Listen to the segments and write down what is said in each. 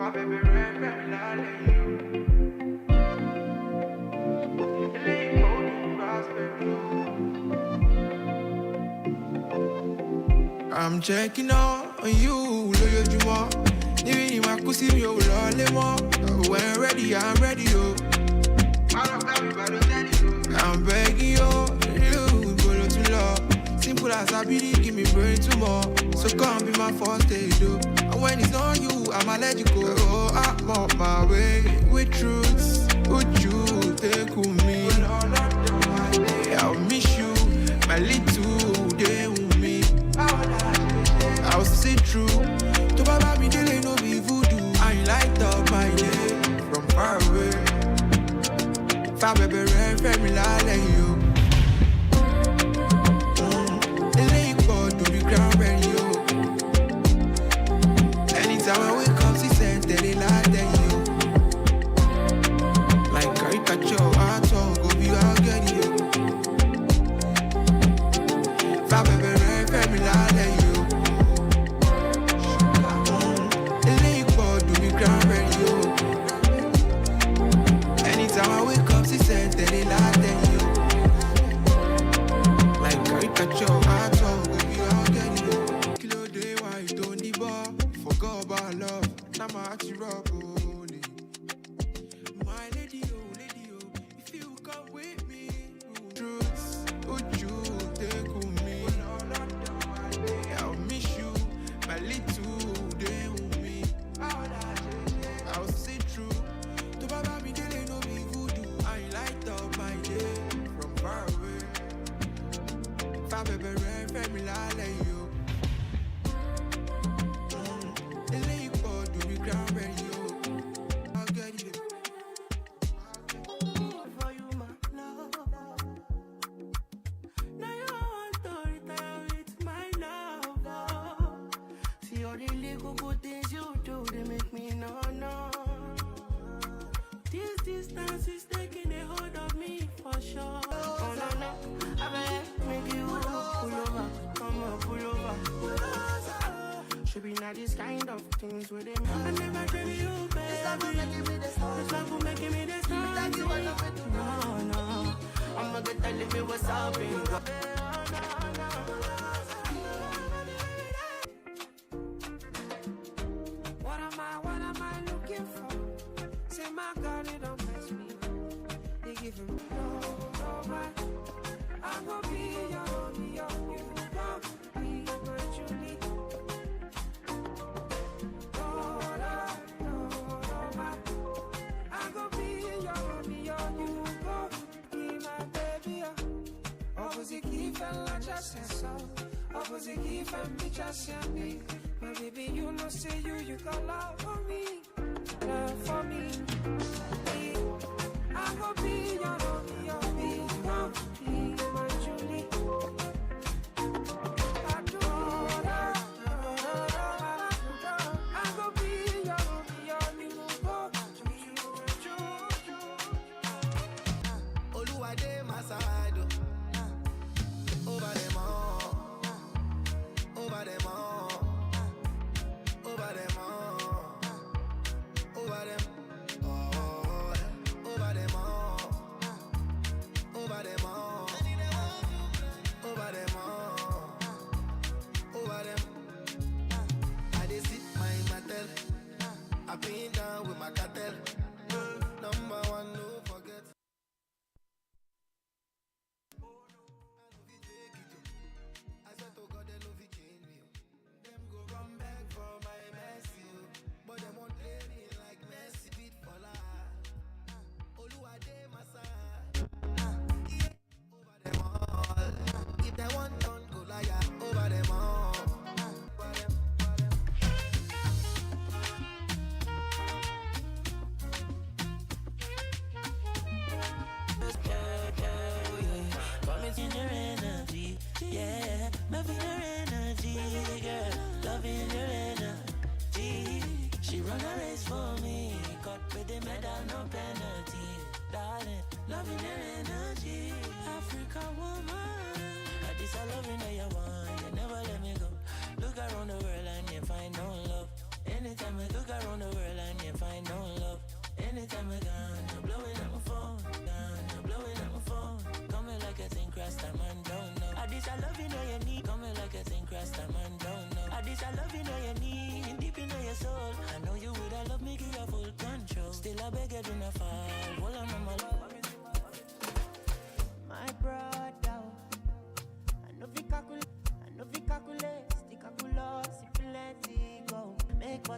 I'm checking on you, loyal Juma. Even if I could see you, when ready, I'm ready, yo. I'm begging you, follow to love. Simple as I be, give me brain tomorrow. So come be my first day, though. And when it's not you, I'm allergic. Oh, I'm on my way with truths. Would you take with me? I'll miss you, my little day with me. I'll see through. To Baba me, they no be voodoo. I light up my day from far away. Far baby, family, like you. To be ground ready, yo. Anytime I wake up, she said that they lie, that you. Like caricature, I talk, go be out, get you. Fly baby, family, like you. To be ground ready, yo. Anytime I wake up, she said that they lie, that you. Like caricature, I talk. Forgot about love, now my heart is rock, holy. My lady, oh, if you come with me, truths, would you take with me? I'll miss you, my little day with me. I'll see through. To Baba me, they no be voodoo. I light up my day from far away. Far baby, family, like you. This kind of things with him. I never tell you, baby. This love will making me this No. I'm gonna tell you what's up in What am I looking for? Say my God, it don't mess me up. They give him no, I'm gonna be your, you gon' be my Julie. Opposite give and me just me. My baby, you know say you got love for me. Love for me. I go be your be my Julie. I go be your Oluwade my side. Over them all, over them all, over them all.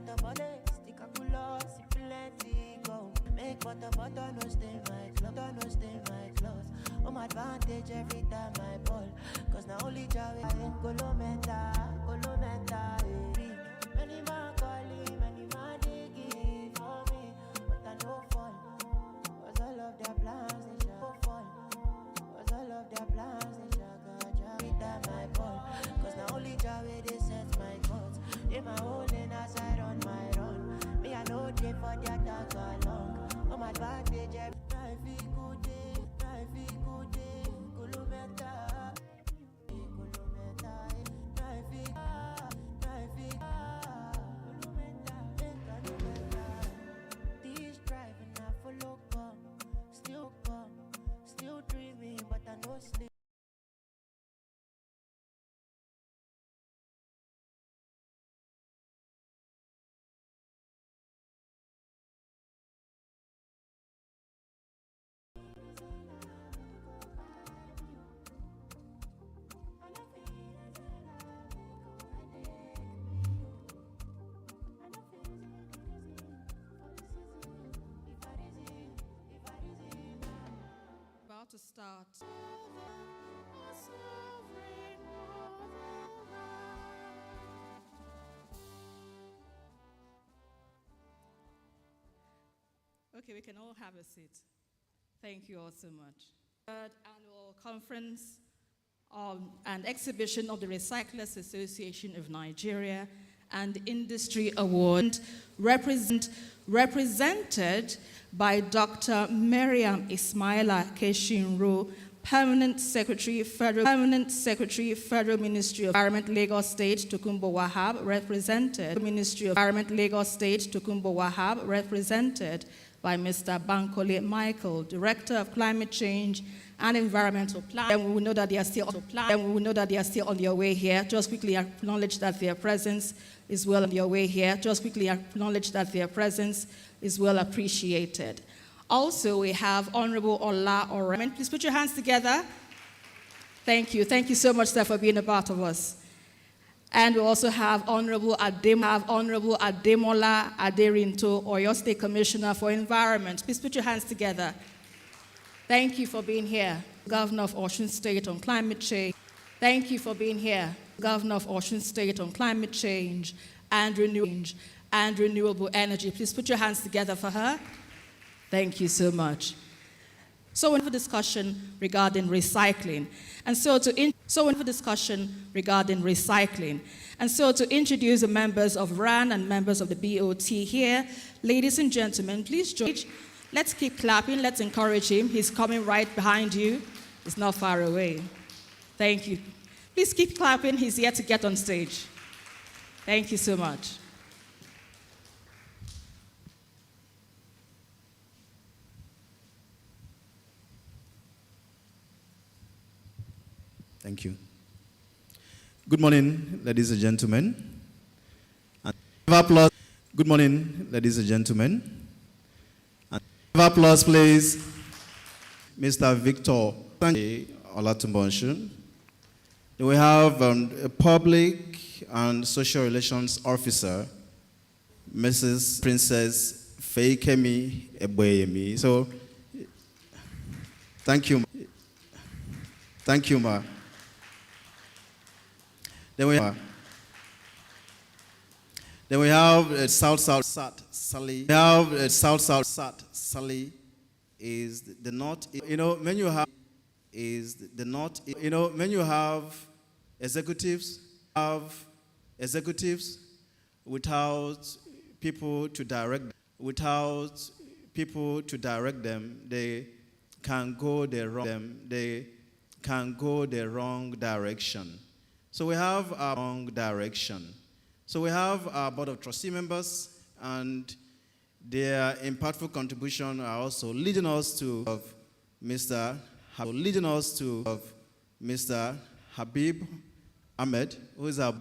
stick a cool see plenty go. Make butter no stay my clothes, no stay my clothes. I'm advantage every time I ball. Cause now only Jawe in Colomenta, many man calling, many man digging for me. But I no fall. Cause all of their plans they shall fall. Cause all of their plans they shall go every time I ball. Cause now only Jawe they set my course. They my whole lane as I run my run. Me I know they for their talk along. I'm advantage every traffic good day, Colomenta. This driving I follow come, still dreaming, but I no sleep. About to start. Okay, we can all have a seat. Thank you all so much. Third annual conference and exhibition of the Recyclers Association of Nigeria and Industry Award represented by Dr. Miriam Ismaila Keshinro, Permanent Secretary, Federal Ministry of Environment, Lagos State, Tokunbo Wahab, represented Ministry of Environment, Lagos State, Tokunbo Wahab, represented by Mr. Bankole Michael, Director of Climate Change and Environmental Planning. And we know that they are still on their way here. Just quickly acknowledge that their presence is well on their way here. Just quickly acknowledge that their presence is well appreciated. Also, we have Honorable Ola Oramen. Please put your hands together. Thank you. Thank you so much, sir, for being a part of us. And we also have Honorable Ademola Aderinto, Oyo State Commissioner for Environment. Please put your hands together. Thank you for being here. Governor of Osun State on climate change. Thank you for being here. Governor of Osun State on climate change and renewable energy. Please put your hands together for her. Thank you so much. So we have a discussion regarding recycling. And so to introduce the members of RAN and members of the BOT here, ladies and gentlemen, please join. Let's keep clapping. Let's encourage him. He's coming right behind you. He's not far away. Thank you. Please keep clapping. He's yet to get on stage. Thank you so much. Thank you. Good morning, ladies and gentlemen. Applause. Good morning, ladies and gentlemen. Applause, please. Mr. Victor Olatumbonshun. We have a public and social relations officer, Mrs. Princess Feikemi Ebweyemi. So, thank you. Thank you, ma. Then we have South Sat Sally. We have South Sat Sally is the north. You know, when you have is the north. You know, when you have executives without people to direct them, they can go the wrong direction. So we have our wrong direction. So we have our Board of Trustee members, and their impactful contribution are also leading us to Mr. Habib Ahmed, who is our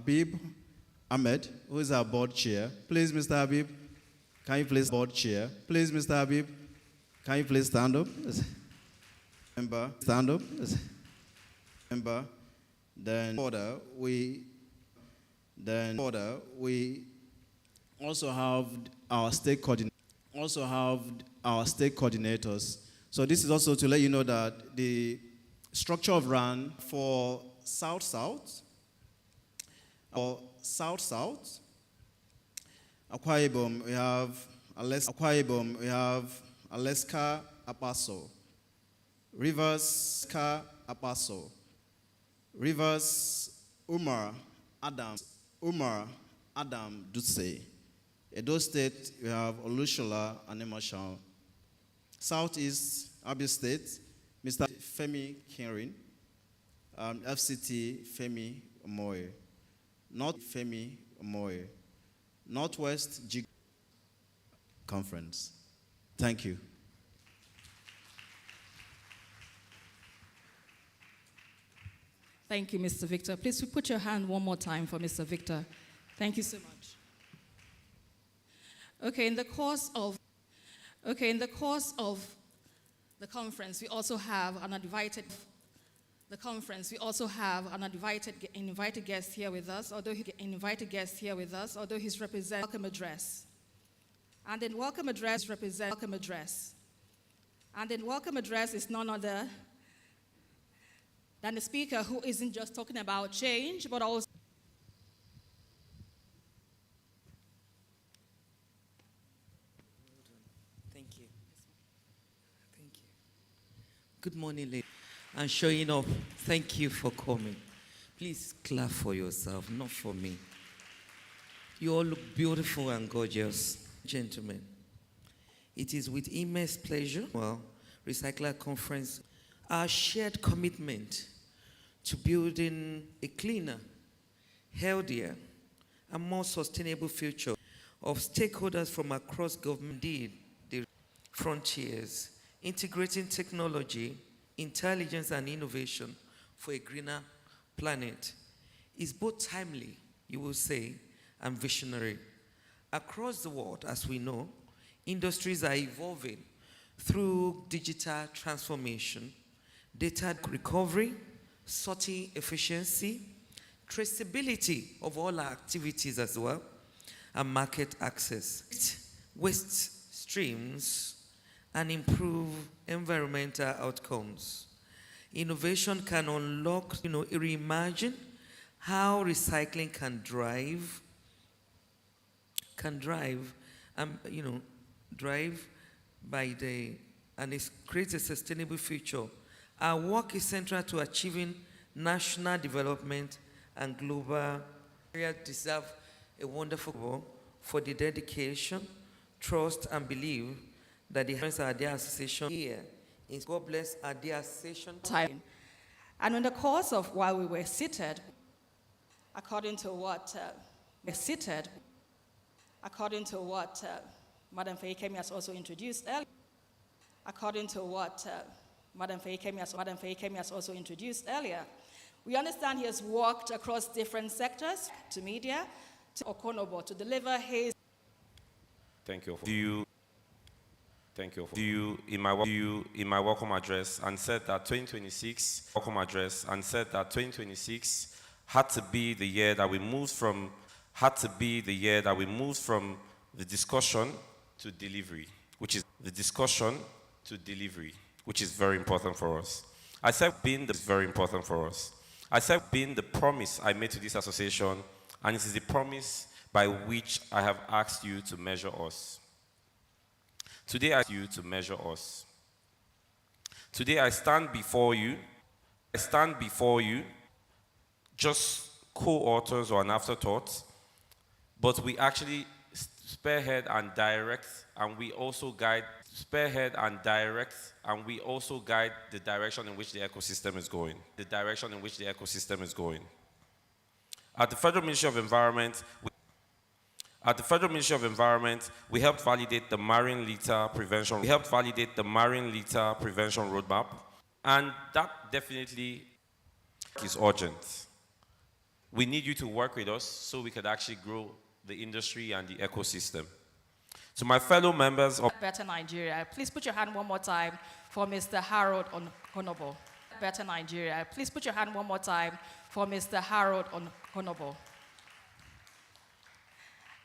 board chair. Please, Mr. Habib, can you please board chair? Please, Mr. Habib, can you please stand up? Member, stand up. Member. Then we also have our state coordinators. So this is also to let you know that the structure of RAN for South-South, Akwa Ibom, we have Alaska Apaso, Rivers Umar Adam Dutse. Edo State, we have Olushola and Emashao. Southeast, Abia State, Mr. Femi Kinrin, FCT Femi Omoye. Northwest G Conference. Thank you. Thank you, Mr. Victor. Please put your hand one more time for Mr. Victor. Thank you so much. Okay, in the course of the conference, we also have an invited guest here with us, although he's representing welcome address. And in welcome address is none other than a speaker who isn't just talking about change, but also Thank you. Good morning, ladies. And showing up, thank you for coming. Please clap for yourself, not for me. You all look beautiful and gorgeous, gentlemen. It is with immense pleasure, Recycler Conference, our shared commitment to building a cleaner, healthier, and more sustainable future of stakeholders from across government, indeed, the frontiers, integrating technology, intelligence, and innovation for a greener planet is both timely, you will say, and visionary. Across the world, as we know, industries are evolving through digital transformation, data recovery, sorting efficiency, traceability of all our activities as well, and market access, waste streams, and improve environmental outcomes. Innovation can unlock, reimagine how recycling can drive and it creates a sustainable future. Our work is central to achieving national development and global. Areas deserve a wonderful role for the dedication, trust, and belief that the Friends Idea Association here is God bless Idea Association time. And in the course of while we were seated, according to what Madam Fayekemi has also introduced earlier, we understand he has worked across different sectors, to media, to Okonobo, to deliver his. Thank you in my welcome address and said that 2026 had to be the year that we moved from the discussion to delivery, which is very important for us. I said being the promise I made to this association, and it is the promise by which I have asked you to measure us. Today I ask you to measure us. Today I stand before you, just co-authors or an afterthought, but we actually spearhead and direct, and we also guide the direction in which the ecosystem is going. At the Federal Ministry of Environment, we helped validate the marine litter prevention. Roadmap, and that definitely is urgent. We need you to work with us so we could actually grow the industry and the ecosystem. To my fellow members of Better Nigeria, please put your hand one more time for Mr. Harold Okonobo. Better Nigeria, please put your hand one more time for Mr. Harold Okonobo.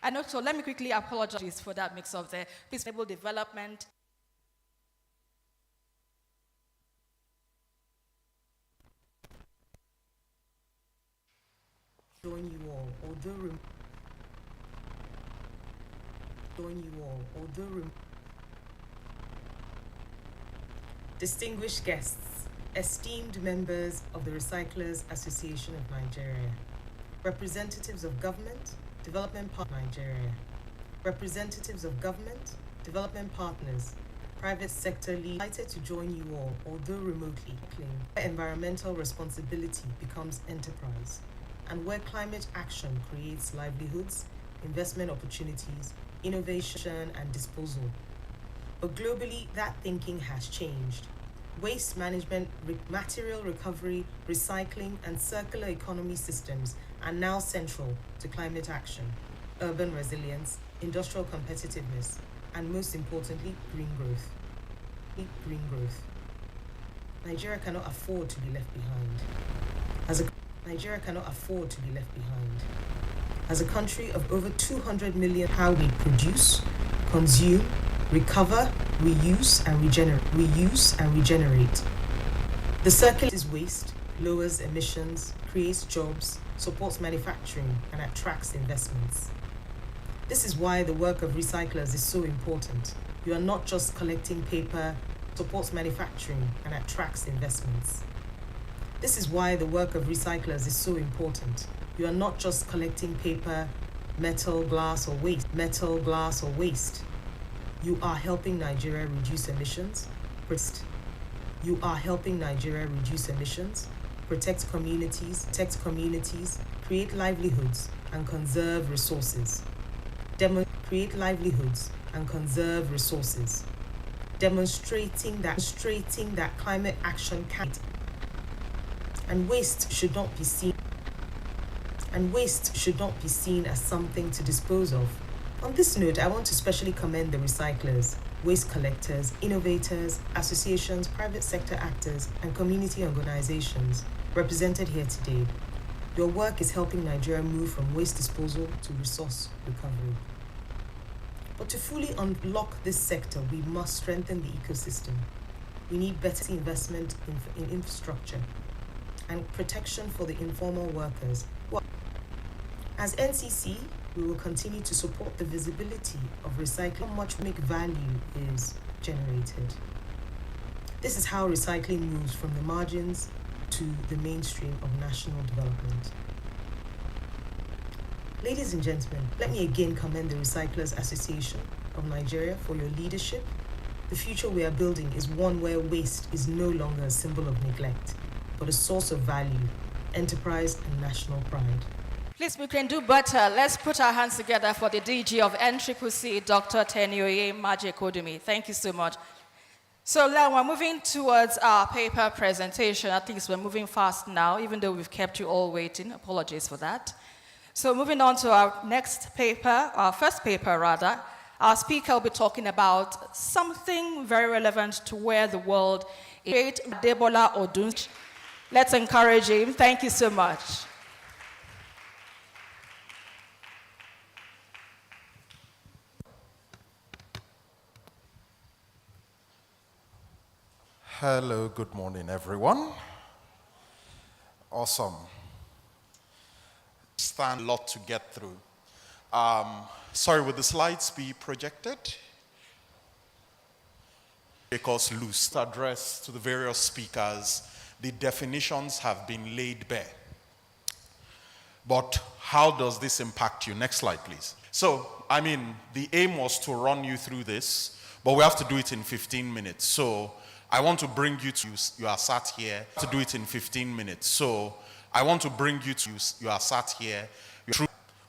And also, let me quickly apologize for that mix-up there. Sustainable development. Join you all, distinguished guests, esteemed members of the Recyclers Association of Nigeria, representatives of government, development partners, Nigeria, representatives of government, development partners, private sector leaders, excited to join you all, although remotely, where environmental responsibility becomes enterprise, and where climate action creates livelihoods, investment opportunities, innovation, and disposal. But globally, that thinking has changed. Waste management, material recovery, recycling, and circular economy systems are now central to climate action, urban resilience, industrial competitiveness, and most importantly, green growth. Nigeria cannot afford to be left behind. Nigeria cannot afford to be left behind. As a country of over 200 million, how we produce, consume, recover, reuse, and regenerate. The circular is waste, lowers emissions, creates jobs, supports manufacturing, and attracts investments. This is why the work of recyclers is so important. You are not just collecting paper, supports manufacturing, and attracts investments. This is why the work of recyclers is so important. You are not just collecting paper, metal, glass, or waste. You are helping Nigeria reduce emissions. You are helping Nigeria reduce emissions, protect communities, create livelihoods, and conserve resources. Demonstrating that climate action can. And waste should not be seen as something to dispose of. On this note, I want to specially commend the recyclers, waste collectors, innovators, associations, private sector actors, and community organizations represented here today. Your work is helping Nigeria move from waste disposal to resource recovery. But to fully unlock this sector, we must strengthen the ecosystem. We need better investment in infrastructure and protection for the informal workers. As NCC, we will continue to support the visibility of recycling, how much value is generated. This is how recycling moves from the margins to the mainstream of national development. Ladies and gentlemen, let me again commend the Recyclers Association of Nigeria for your leadership. The future we are building is one where waste is no longer a symbol of neglect, but a source of value, enterprise, and national pride. Please, we can do better. Let's put our hands together for the DG of NCCC, Dr. Tenioye Majekodumi. Thank you so much. So now we're moving towards our paper presentation. I think we're moving fast now, even though we've kept you all waiting. Apologies for that. So moving on to our next paper, our first paper rather, our speaker will be talking about something very relevant to where the world is. Debola Odunsi. Let's encourage him. Thank you so much. Hello, good morning, everyone. Awesome. Stand a lot to get through. Sorry, will the slides be projected? Because loose address to the various speakers, the definitions have been laid bare. But how does this impact you? Next slide, please. So, the aim was to run you through this, but we have to do it in 15 minutes. So, I want to bring you to, you are sat here to do it in 15 minutes. So, I want to bring you to, you are sat here.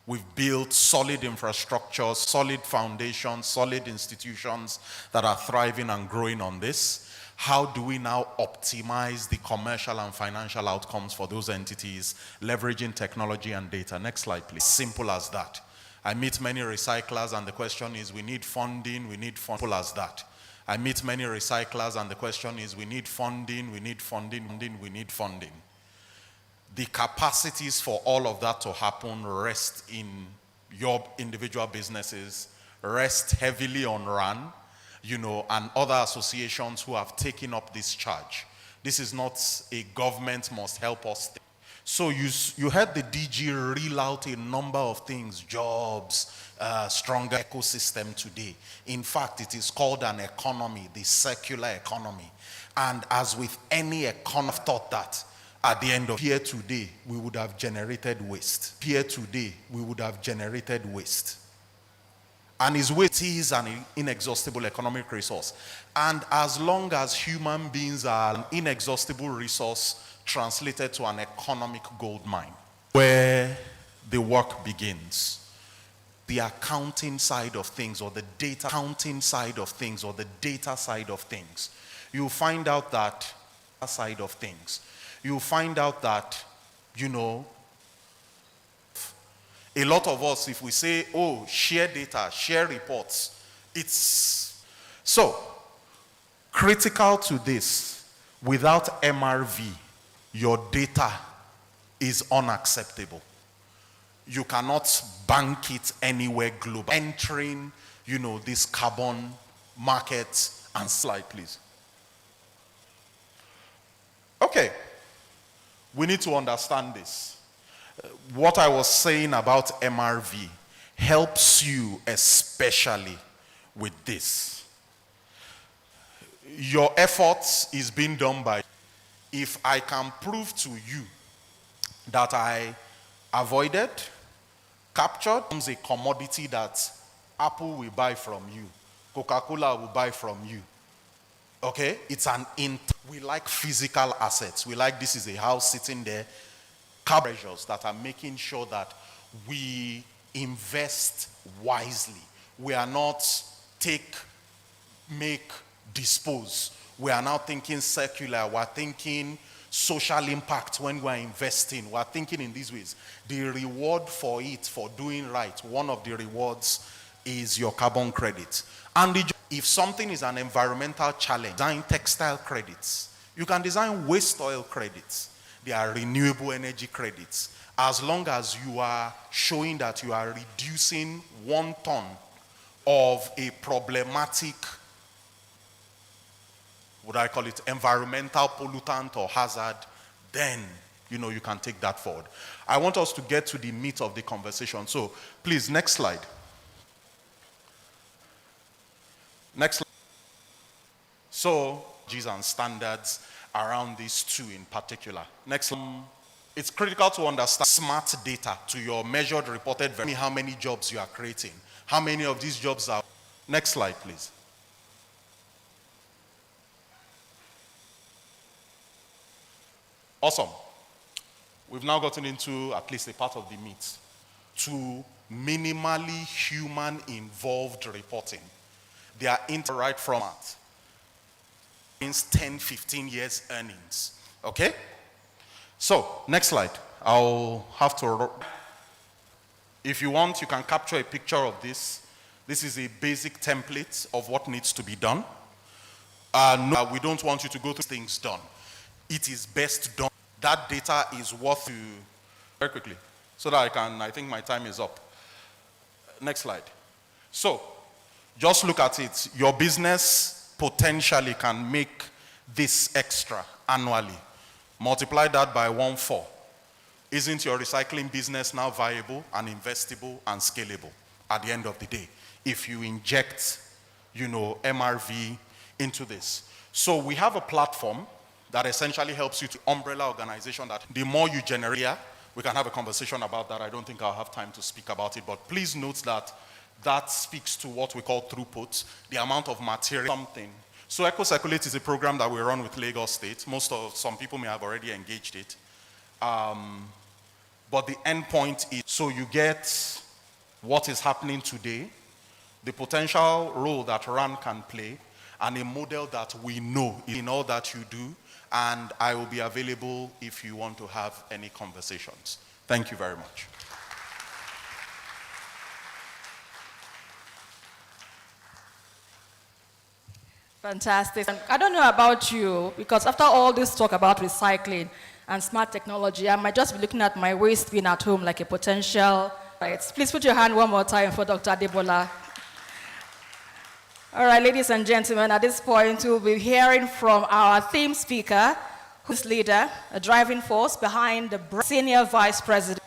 We've built solid infrastructure, solid foundations, solid institutions that are thriving and growing on this. How do we now optimize the commercial and financial outcomes for those entities, leveraging technology and data? Next slide, please. Simple as that. I meet many recyclers and the question is, we need funding, Simple as that. I meet many recyclers and the question is, we need funding. The capacities for all of that to happen rest in your individual businesses rest heavily on RAN, and other associations who have taken up this charge. This is not a government must help us thing. So you heard the DG reel out a number of things, jobs, stronger ecosystem today. In fact, it is called an economy, the circular economy. And as with any economy, I've thought that at the end of here today, we would have generated waste. Here today, we would have generated waste. And his waste is an inexhaustible economic resource. And as long as human beings are an inexhaustible resource translated to an economic gold mine, where the work begins. The accounting side of things, or the data accounting side of things, or the data side of things. You'll find out that side of things. You'll find out that, a lot of us, if we say, oh, share data, share reports, it's so critical to this. Without MRV, your data is unacceptable. You cannot bank it anywhere global. Entering, this carbon market. And slide, please. Okay. We need to understand this. What I was saying about MRV helps you especially with this. Your efforts is being done by, if I can prove to you that I avoided, captured, becomes a commodity that Apple will buy from you, Coca-Cola will buy from you. Okay? It's we like physical assets. We like this is a house sitting there. Measures that are making sure that we invest wisely. We are not take, make, dispose. We are now thinking circular. We're thinking social impact when we're investing. We're thinking in these ways. The reward for it, for doing right, one of the rewards is your carbon credit. And if something is an environmental challenge, design textile credits. You can design waste oil credits. They are renewable energy credits. As long as you are showing that you are reducing 1 ton of a problematic, would I call it environmental pollutant or hazard, then you can take that forward. I want us to get to the meat of the conversation. So please, next slide. Next slide. So, G's and standards around these two in particular. Next slide. It's critical to understand smart data to your measured, reported, how many jobs you are creating. How many of these jobs are... Next slide, please. Awesome. We've now gotten into at least a part of the meat. To minimally human-involved reporting. They are right from it. Means 10, 15 years earnings. Okay? So, next slide. I'll have to... If you want, you can capture a picture of this. This is a basic template of what needs to be done. No, we don't want you to go through things done. It is best done. That data is worth you... Very quickly. So that I think my time is up. Next slide. So, just look at it. Your business potentially can make this extra annually. Multiply that by 1.4. Isn't your recycling business now viable and investable and scalable at the end of the day? If you inject, MRV into this. So we have a platform that essentially helps you to umbrella organization that the more you generate here, we can have a conversation about that. I don't think I'll have time to speak about it, but please note that that speaks to what we call throughput, the amount of material, something. So EcoCirculate is a program that we run with Lagos State. Some people may have already engaged it. But the end point is, so you get what is happening today, the potential role that RAN can play, and a model that we know in all that you do, and I will be available if you want to have any conversations. Thank you very much. Fantastic. And I don't know about you, because after all this talk about recycling and smart technology, I might just be looking at my waste bin at home like a potential Right. Please put your hand one more time for Dr. Adebola. All right, ladies and gentlemen, at this point, we'll be hearing from our theme speaker, who's leader, a driving force behind the Senior Vice President.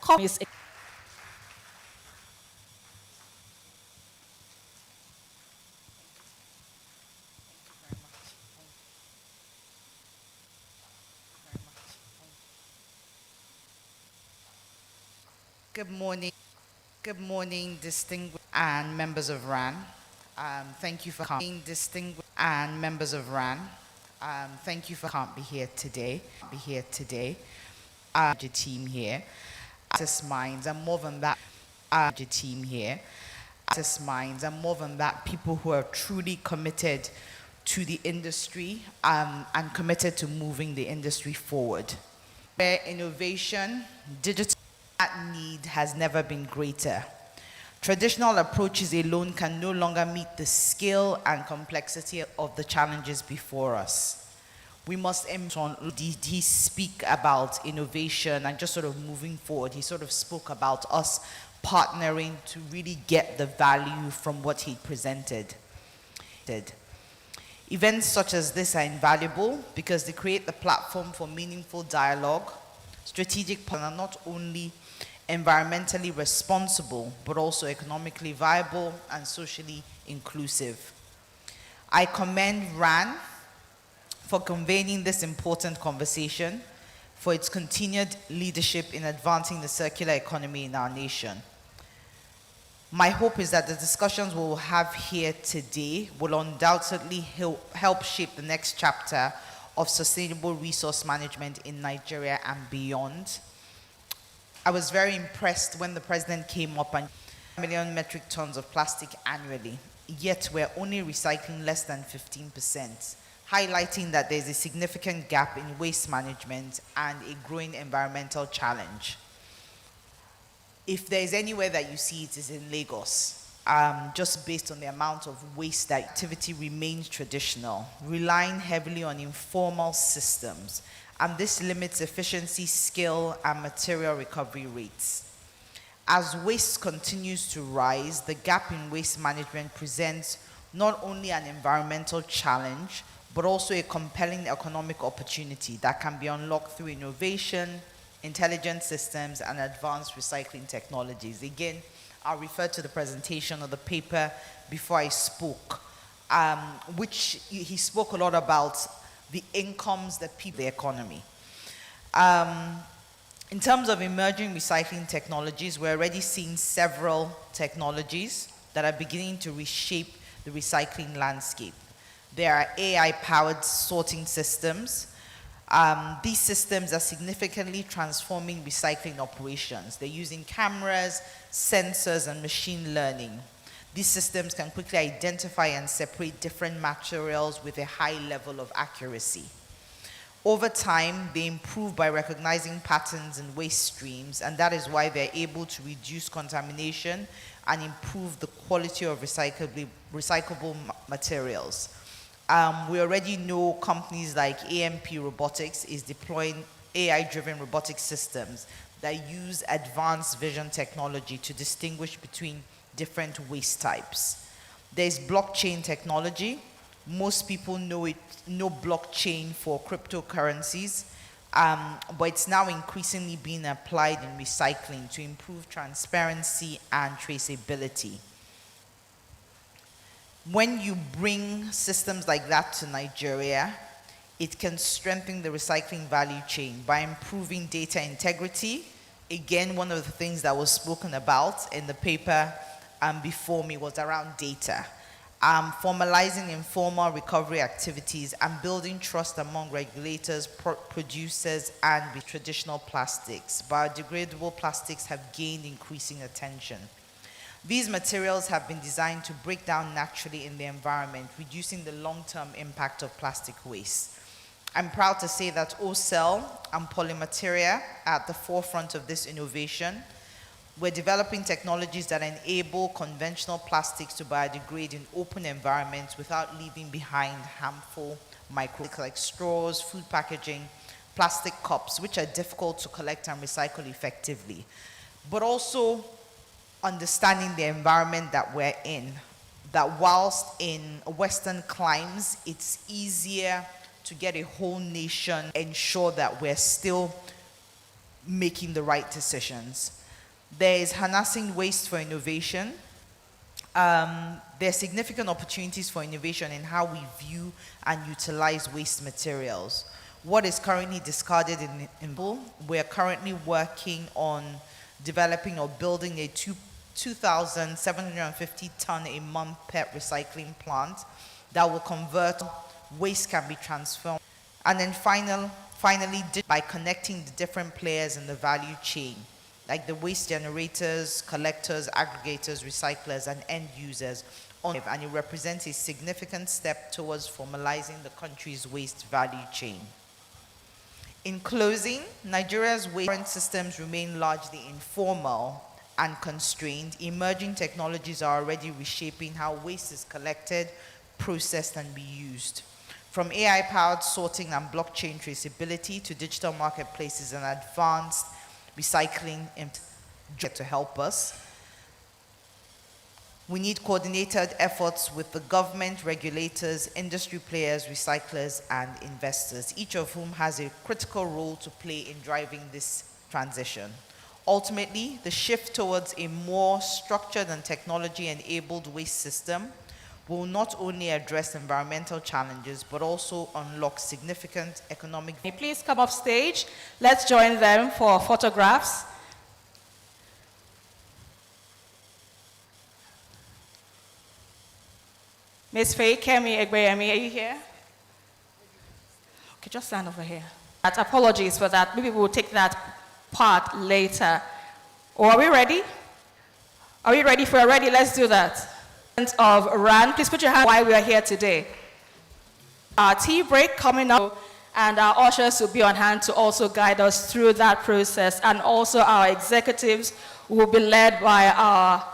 Good morning. Good morning, distinguished and members of RAN. Thank you for coming, distinguished and members of RAN. Thank you for can't be here today. The team here, artist minds, and more than that, the team here, artist minds, and more than that, people who are truly committed to the industry and committed to moving the industry forward. Where innovation, digital need has never been greater. Traditional approaches alone can no longer meet the scale and complexity of the challenges before us. We must he speak about innovation and just sort of moving forward. He sort of spoke about us partnering to really get the value from what he presented. Events such as this are invaluable because they create the platform for meaningful dialogue. Strategic partners are not only environmentally responsible, but also economically viable and socially inclusive. I commend RAN for convening this important conversation, for its continued leadership in advancing the circular economy in our nation. My hope is that the discussions we will have here today will undoubtedly help shape the next chapter of sustainable resource management in Nigeria and beyond. I was very impressed when the president came up and 1 million metric tons of plastic annually, yet we're only recycling less than 15%, highlighting that there's a significant gap in waste management and a growing environmental challenge. If there's anywhere that you see it is in Lagos, just based on the amount of waste that activity remains traditional, relying heavily on informal systems, and this limits efficiency, skill, and material recovery rates. As waste continues to rise, the gap in waste management presents not only an environmental challenge, but also a compelling economic opportunity that can be unlocked through innovation, intelligent systems, and advanced recycling technologies. Again, I'll refer to the presentation of the paper before I spoke, which he spoke a lot about the incomes that people, the economy. In terms of emerging recycling technologies, we're already seeing several technologies that are beginning to reshape the recycling landscape. There are AI-powered sorting systems. These systems are significantly transforming recycling operations. They're using cameras, sensors, and machine learning. These systems can quickly identify and separate different materials with a high level of accuracy. Over time, they improve by recognizing patterns in waste streams, and that is why they're able to reduce contamination and improve the quality of recyclable materials. We already know companies like AMP Robotics is deploying AI-driven robotic systems that use advanced vision technology to distinguish between different waste types. There's blockchain technology. Most people know blockchain for cryptocurrencies, but it's now increasingly being applied in recycling to improve transparency and traceability. When you bring systems like that to Nigeria, it can strengthen the recycling value chain by improving data integrity. Again, one of the things that was spoken about in the paper before me was around data. Formalizing informal recovery activities and building trust among regulators, producers, and with traditional plastics. Biodegradable plastics have gained increasing attention. These materials have been designed to break down naturally in the environment, reducing the long-term impact of plastic waste. I'm proud to say that OCell and Polymateria are at the forefront of this innovation. We're developing technologies that enable conventional plastics to biodegrade in open environments without leaving behind harmful microplastics like straws, food packaging, plastic cups, which are difficult to collect and recycle effectively. But also understanding the environment that we're in, that whilst in Western climes, it's easier to get a whole nation, ensure that we're still making the right decisions. There is harnessing waste for innovation. There are significant opportunities for innovation in how we view and utilize waste materials. What is currently discarded in we're currently working on developing or building a 2,750 ton a month PET recycling plant that will convert waste can be transformed. And then finally, by connecting the different players in the value chain, like the waste generators, collectors, aggregators, recyclers, and end users, and it represents a significant step towards formalizing the country's waste value chain. In closing, Nigeria's waste systems remain largely informal and constrained. Emerging technologies are already reshaping how waste is collected, processed, and be used. From AI-powered sorting and blockchain traceability to digital marketplaces and advanced recycling to help us. We need coordinated efforts with the government, regulators, industry players, recyclers, and investors, each of whom has a critical role to play in driving this transition. Ultimately, the shift towards a more structured and technology-enabled waste system will not only address environmental challenges, but also unlock significant economic. Please come up stage. Let's join them for photographs. Ms. Faye Kemi Egbeyemi, are you here? Okay, just stand over here. Apologies for that. Maybe we'll take that part later. Or are we ready? Are we ready? If we're ready, let's do that. Of RAN, please put your hand why we are here today. Our tea break coming up, and our ushers will be on hand to also guide us through that process, and also our executives will be led by our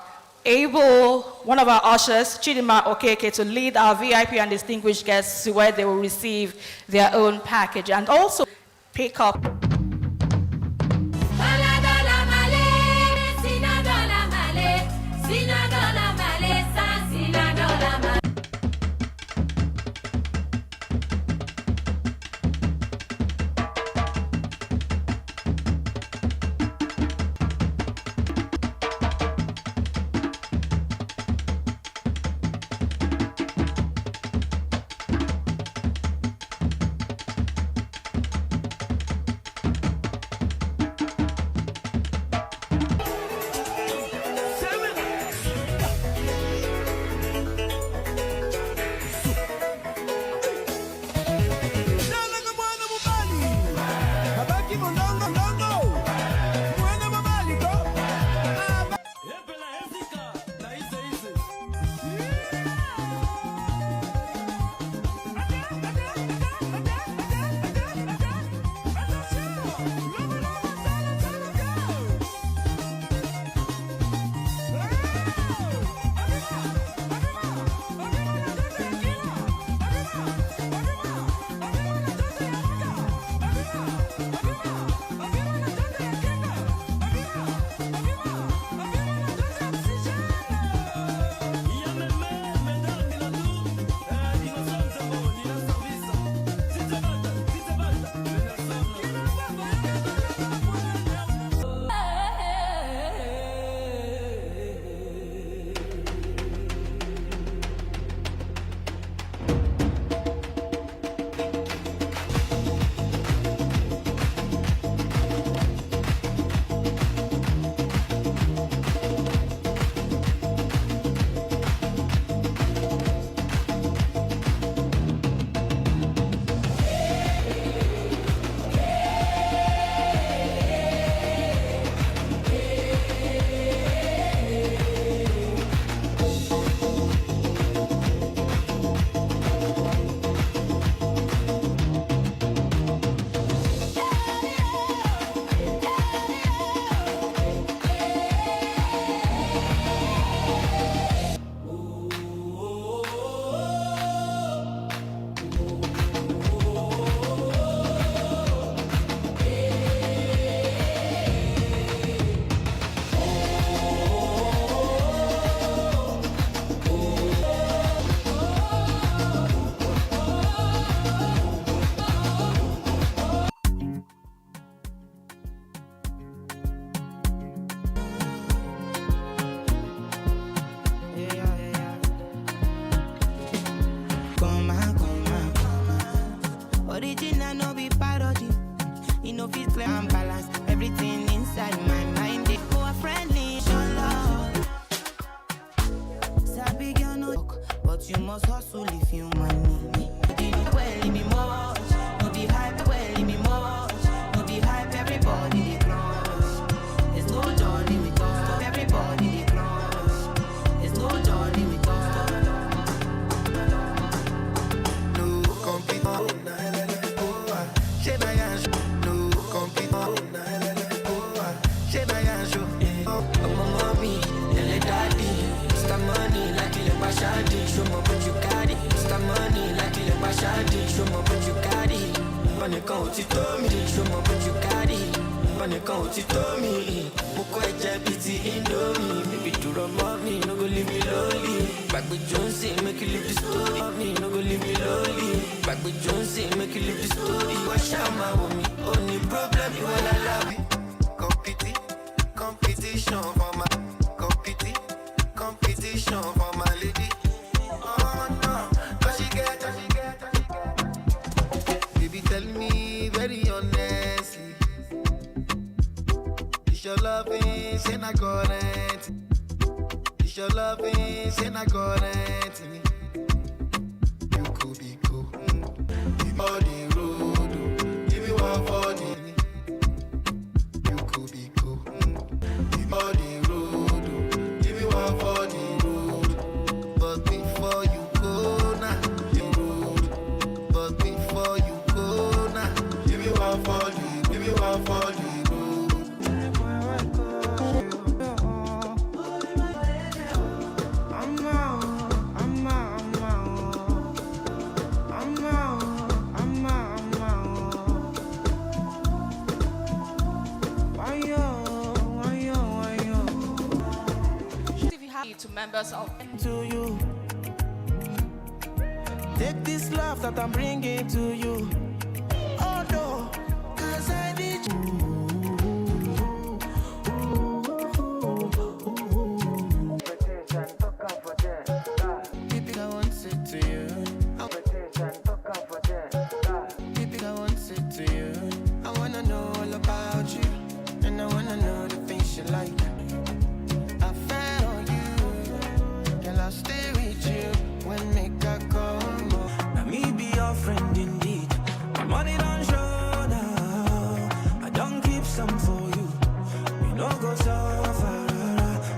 one of our ushers, Chidima Okeke, to lead our VIP and distinguished guests to where they will receive their own package, and also pick up. but you must hustle if you money. Didn't well me much, no be hype well me much, no be hype everybody they close. There's no journey with us, everybody they close. There's no journey with us. No compete, no compete, mommy, tell daddy, Mr. Money like you Bashadi, show me what you carry. Mr. Money like you Bashadi, show me what you carry. Money come to me, show me what you carry. Money come to me, Moko Ejabiti Indomie. Baby to run mommy, no go leave me lonely. Back with Jonesy, make you live the story. Mommy, no go leave me lonely. Back with Jonesy, make you live the story. Wash out my woman, only problem you wanna love me. Competition for my competition for my lady. Oh no, does she get? Baby, tell me very honestly, is your loving say na current? Is your loving say na current? You could be cool. On the road, give me one for the. You could be cool. On the road, give me one for the road. But before you go now, the road. But before you go now, give me one for the road. To members of To you, take this love that I'm bringing to you. Oh no, 'cause I need you. Baby, I want to say to you. Baby, I want to say to you. I wanna know all about you, and I wanna know the things you like. I'll stay with you when make a come. Now me be your friend indeed. My money don't show now. I don't keep some for you. You know go so far.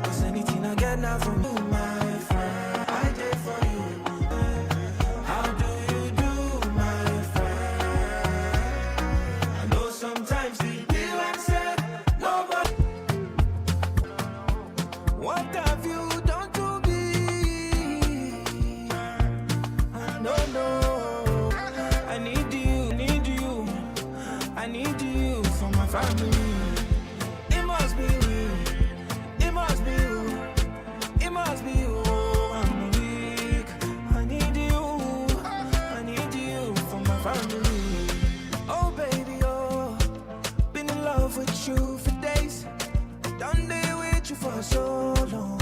'Cause anything I get now from you, my friend, I did for you. How do you do, my friend? I know sometimes the deal and said nobody. What have you done to me? No, I need you, I need you for my family. It must be you, it must be you, it must be you. I'm weak, I need you for my family. Oh baby, oh, been in love with you for days. Done day with you for so long.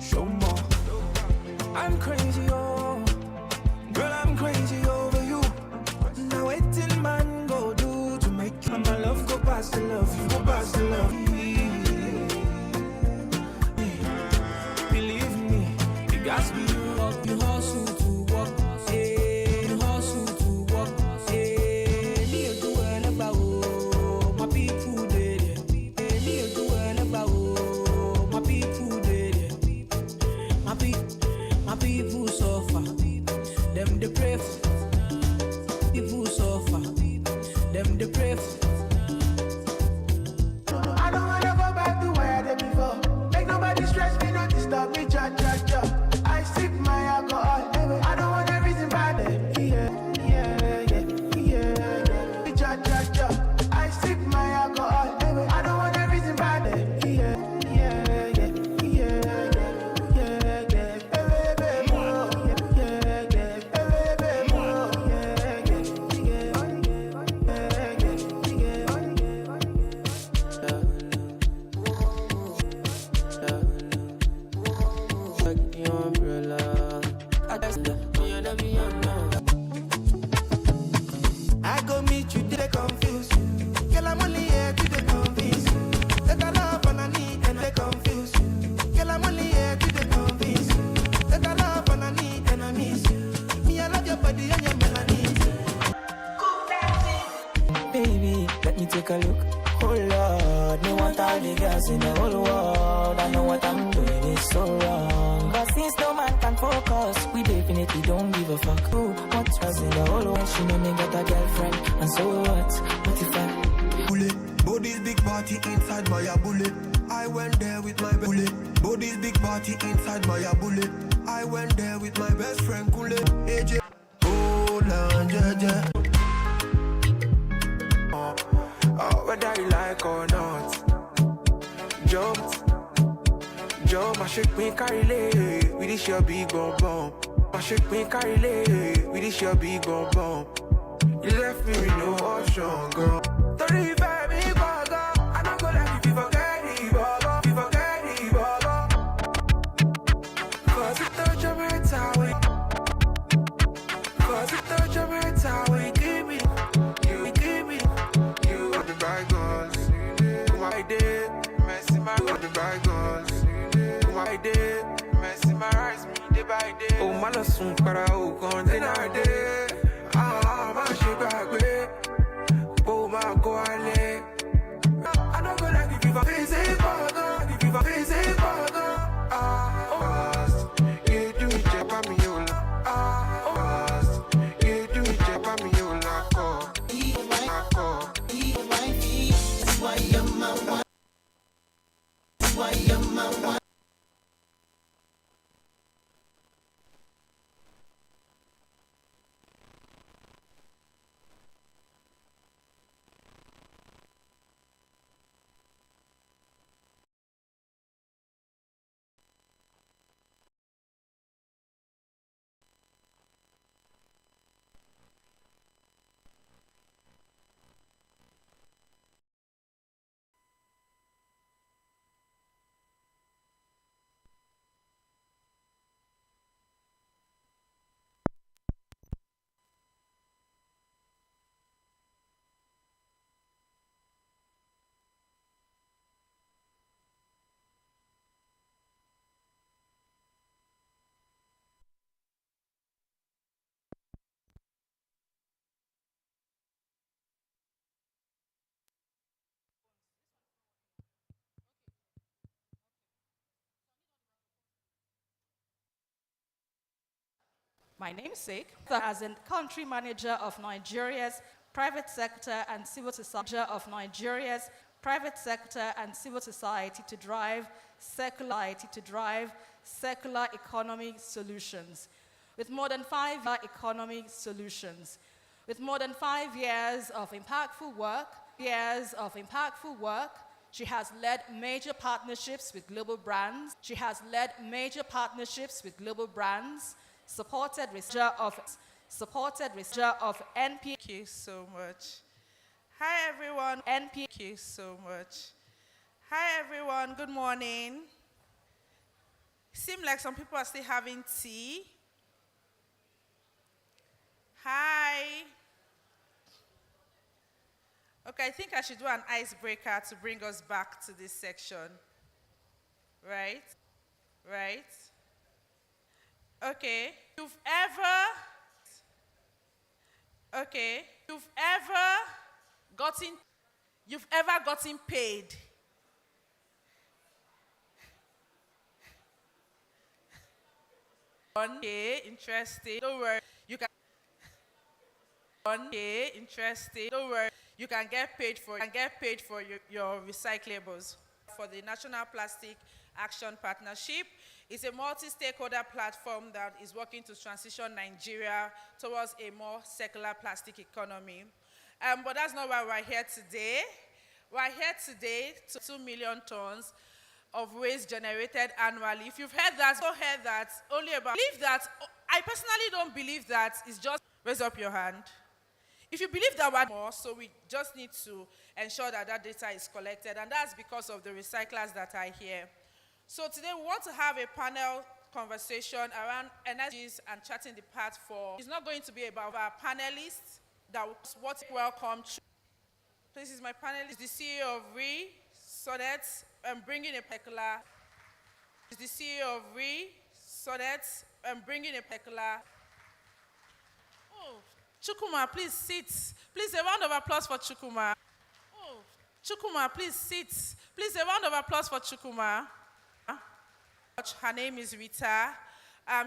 Show more, I'm crazy, oh. Girl, I'm crazy over you. Now waiting man go do to make you my love go past the love, you go past the love. Believe me, you got to be you hustle to walk, you hustle to walk, me do well about my people dead, me do well about my people dead, my people suffer. Them the pray for people suffer. Them the pray for. I don't wanna go back to where I did before. Make nobody stress me, not disturb me, cha. I sip my alcohol. I don't want everything bad. Yeah. Cha. I sip my alcohol. I don't want everything bad. Yeah. I go meet you, they confuse. Girl, I'm only here to they convince. That I love and I need and they confuse. Girl, I'm only here to they convince. That I love and I need and I take a look. Oh Lord, me want all the girls in the whole world. I know what I'm doing is so wrong. But since no man can focus, we definitely don't give a fuck. Who, what's us in the whole world? She know me got a girlfriend. And so what? What if I... Bullet, body's big party inside my bullet. I went there with my bullet. Body's big party inside my bullet. I went there with my best friend Kule. AJ. Oh, la, ja. Whether you like or not, jump, my shake me carry lay, with this your big bum bum. My shake me carry lay, with this your big bum bum. You left me with no option, girl. 35 me burger, I don't go like if you forget the burger, you forget the burger. Cause it touch your mental, cause it touch your mental, you give me. My day, messy my got the bygones. My day, messy my rice me day by day. Oh, my love soon para oh gone then I day. My shit back way. Oh, my go ale. I don't go like if you for face it burger, if you for face it burger. You do it check on me yola. You do it check on me yola. Why you're my one? Why you're my one? My namesake, as a country manager of Nigeria's private sector and civil society to drive secular economic solutions. With more than 5 years of impactful work, she has led major partnerships with global brands. Supported research of NP. Thank you so much. Hi everyone. Thank you so much. Hi everyone. Good morning. Seems like some people are still having tea. Hi. Okay, I think I should do an icebreaker to bring us back to this section. Right? Okay. You've ever gotten paid. Okay, interesting. Don't worry. You can get paid for your recyclables. For the National Plastic Action Partnership, it's a multi-stakeholder platform that is working to transition Nigeria towards a more circular plastic economy. But that's not why we're here today. We're here today to 2 million tons of waste generated annually. If you've heard that, I personally don't believe that it's just, raise up your hand. If you believe that we're more, so we just need to ensure that that data is collected, and that's because of the recyclers that are here. So today we want to have a panel conversation around energies and charting the path for. It's not going to be about our panelists that what welcome. This is my panelist, the CEO of Sonnet, and bringing a particular. The CEO of Sonnet, and bringing a particular. Oh, Chukuma, please sit. Please, a round of applause for Chukuma. Oh, Chukuma, please sit. Please, a round of applause for Chukuma. Her name is Rita.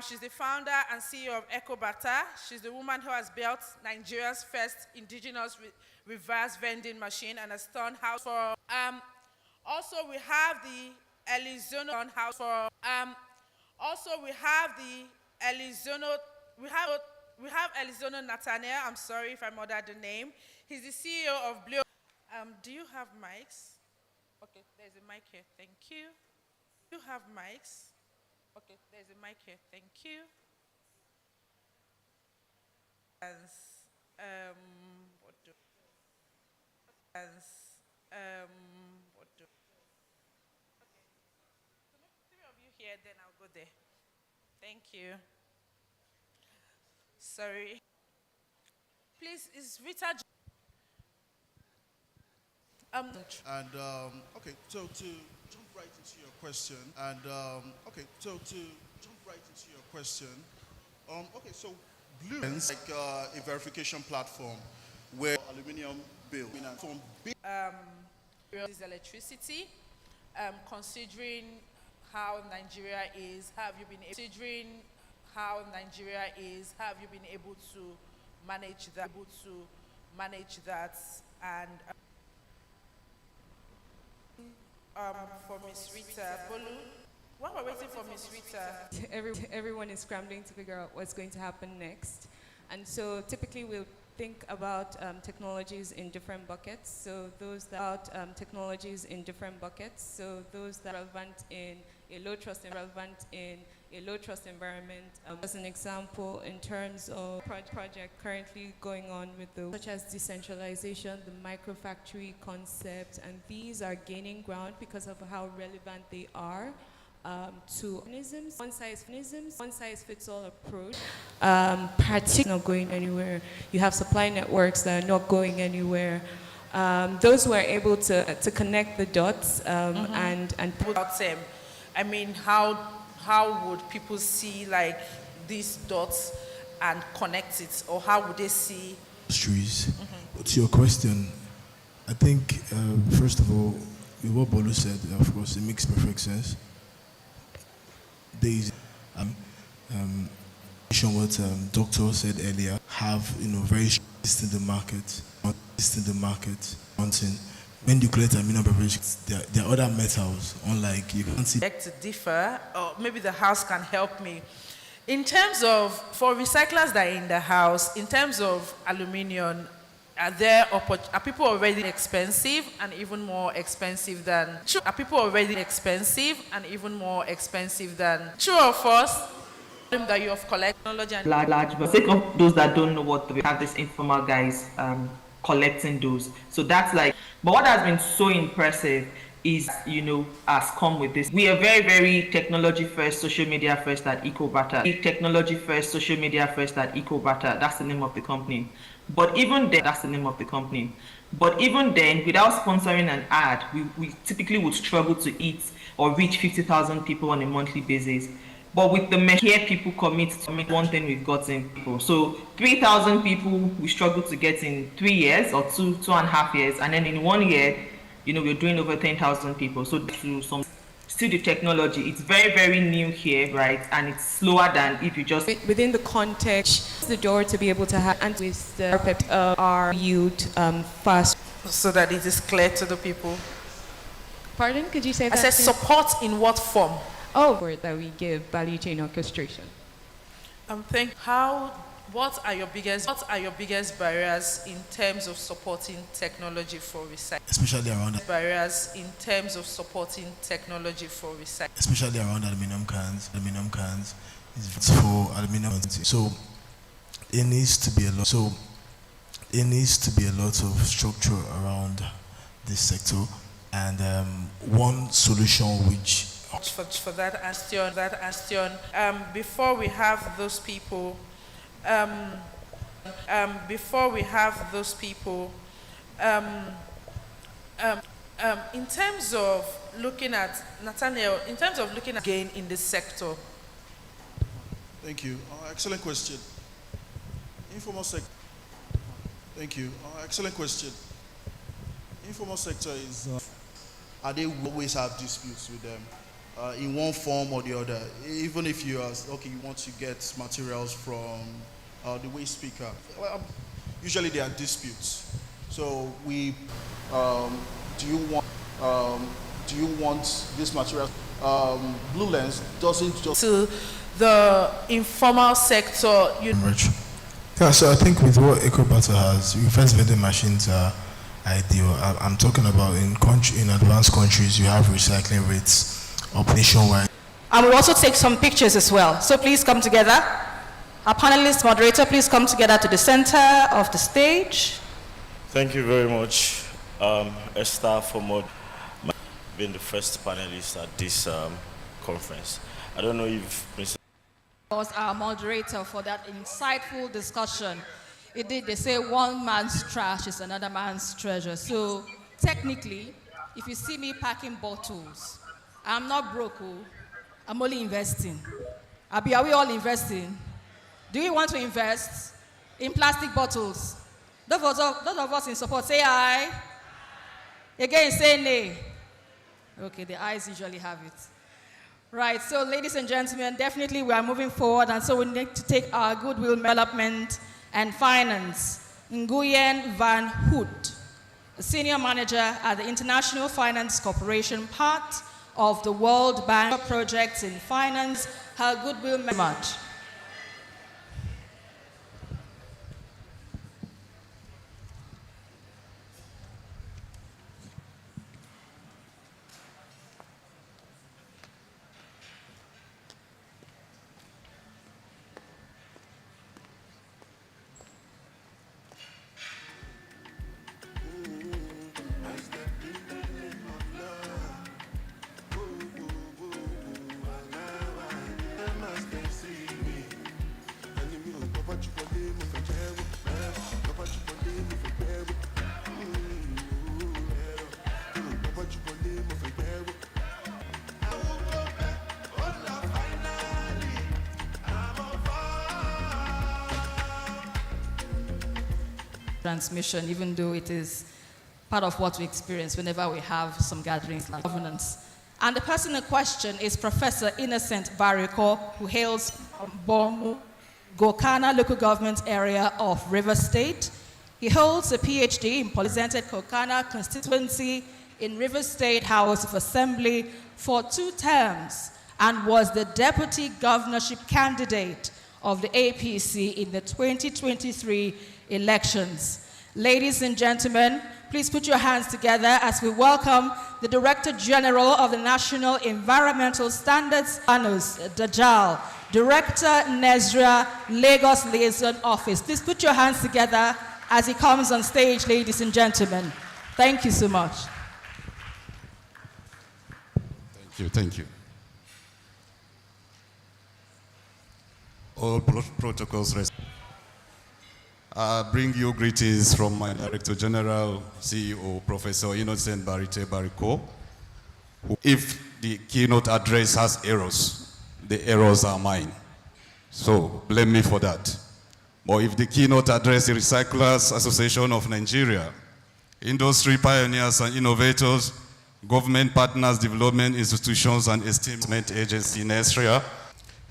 She's the founder and CEO of EcoBata. She's the woman who has built Nigeria's first indigenous reverse vending machine and has turned house for. Also, we have the Elizono house for. Also, we have the Elizono. We have Elizono Nathaniel. I'm sorry if I murdered the name. He's the CEO of Blue. Do you have mics? Okay, there's a mic here. Thank you. Do you have mics? Okay, there's a mic here. Thank you. Three of you here, then I'll go there. Thank you. Sorry. Please, is Rita? Okay, so to jump right into your question, okay, so Blue is like a verification platform where aluminium bill Is electricity. Considering how Nigeria is, have you been able to manage that? And for Ms. Rita Bolu, while we're waiting for Ms. Rita, Everyone is scrambling to figure out what's going to happen next. And so typically we'll think about technologies in different buckets. So those that are relevant in a low trust environment. As an example, in terms of project currently going on with such as decentralization, the microfactory concept, and these are gaining ground because of how relevant they are to organisms. One size fits all approach. Particularly not going anywhere. You have supply networks that are not going anywhere. Those who are able to connect the dots and put. I mean, how would people see like these dots and connect it, or how would they see? Industries. To your question, I think first of all, with what Bolu said, of course, it makes perfect sense. There's what Doctor said earlier, have very distant the market, mountain. When you collect aluminium beverages, there are other metals, unlike you can't see. To differ, or maybe the house can help me. In terms of, for recyclers that are in the house, in terms of aluminium, are people already expensive and even more expensive than? Are people already expensive and even more expensive than? True or false? That you have collected technology and large, but sake of those that don't know what we have, this informal guys collecting those. So that's like, but what has been so impressive is, has come with this. We are very, very technology first, social media first at EcoBata. Technology first, social media first at EcoBata. That's the name of the company. But even then, without sponsoring an ad, we typically would struggle to eat or reach 50,000 people on a monthly basis. But with the here, people commit to make one thing we've gotten people. So 3,000 people we struggle to get in 3 years or 2.5 years, and then in 1 year, we're doing over 10,000 people. So still the technology, it's very, very new here, right? And it's slower than if you just within the context, the door to be able to have and with the our yield fast, so that it is clear to the people. Pardon? Could you say that? I said support in what form? That we give value chain orchestration. What are your biggest barriers in terms of supporting technology for recycling? Especially around barriers in terms of supporting technology for recycling. Especially around aluminum cans. Aluminum cans is for aluminum. So it needs to be a lot of structure around this sector, and one solution which. For that Astion, before we have those people, in terms of looking at Nathaniel, gain in this sector. Thank you. Excellent question. Informal sector. Thank you. Excellent question. Informal sector is, are they always have disputes with them in one form or the other? Even if you are, okay, you want to get materials from the waste speaker, well, usually there are disputes. So do you want this material? Blue Lens doesn't just... To the informal sector, Yeah, so I think with what EcoBattle has, reverse vending machines are ideal. I'm talking about in advanced countries, you have recycling rates up nationwide. And we'll also take some pictures as well. So please come together. Our panelist moderator, please come together to the center of the stage. Thank you very much, Esther, for being the first panelist at this conference. I don't know if Mr. Was our moderator for that insightful discussion. They say one man's trash is another man's treasure. So technically, if you see me packing bottles, I'm not broke, I'm only investing. Are we all investing? Do you want to invest in plastic bottles? Those of us in support, say aye. Again, say nay. Okay, the ayes usually have it. Right, so ladies and gentlemen, definitely we are moving forward, and so we need to take our goodwill development and finance. Nguyen Van Hout, a senior manager at the International Finance Corporation, part of the World Bank projects in finance, her goodwill very much. Transmission, even though it is part of what we experience whenever we have some gatherings like governance. And the person in question is Professor Innocent Bariko, who hails from Bomu, Gokana local government area of River State. He holds a PhD in represented Gokana constituency in River State House of Assembly for 2 terms and was the deputy governorship candidate of the APC in the 2023 elections. Ladies and gentlemen, please put your hands together as we welcome the Director General of the National Environmental Standards, Anus Dajal, Director Nezra, Lagos Liaison Office. Please put your hands together as he comes on stage, ladies and gentlemen. Thank you so much. Thank you. All protocols. Bring you greetings from my Director General, CEO, Professor Innocent Bariko. If the keynote address has errors, the errors are mine. So blame me for that. But if the keynote address the Recyclers Association of Nigeria, industry pioneers and innovators, government partners, development institutions, and esteemed agency, NESRIA,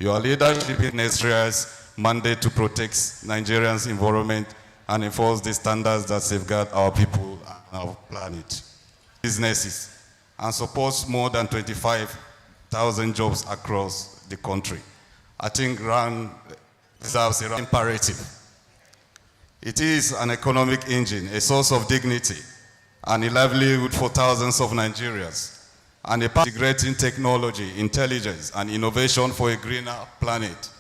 your leadership in NESRIA's mandate to protect Nigerians' environment and enforce the standards that safeguard our people and our planet. Businesses and supports more than 25,000 jobs across the country. I think RAN deserves an imperative. It is an economic engine, a source of dignity, and a livelihood for thousands of Nigerians, and a integrating technology, intelligence, and innovation for a greener planet.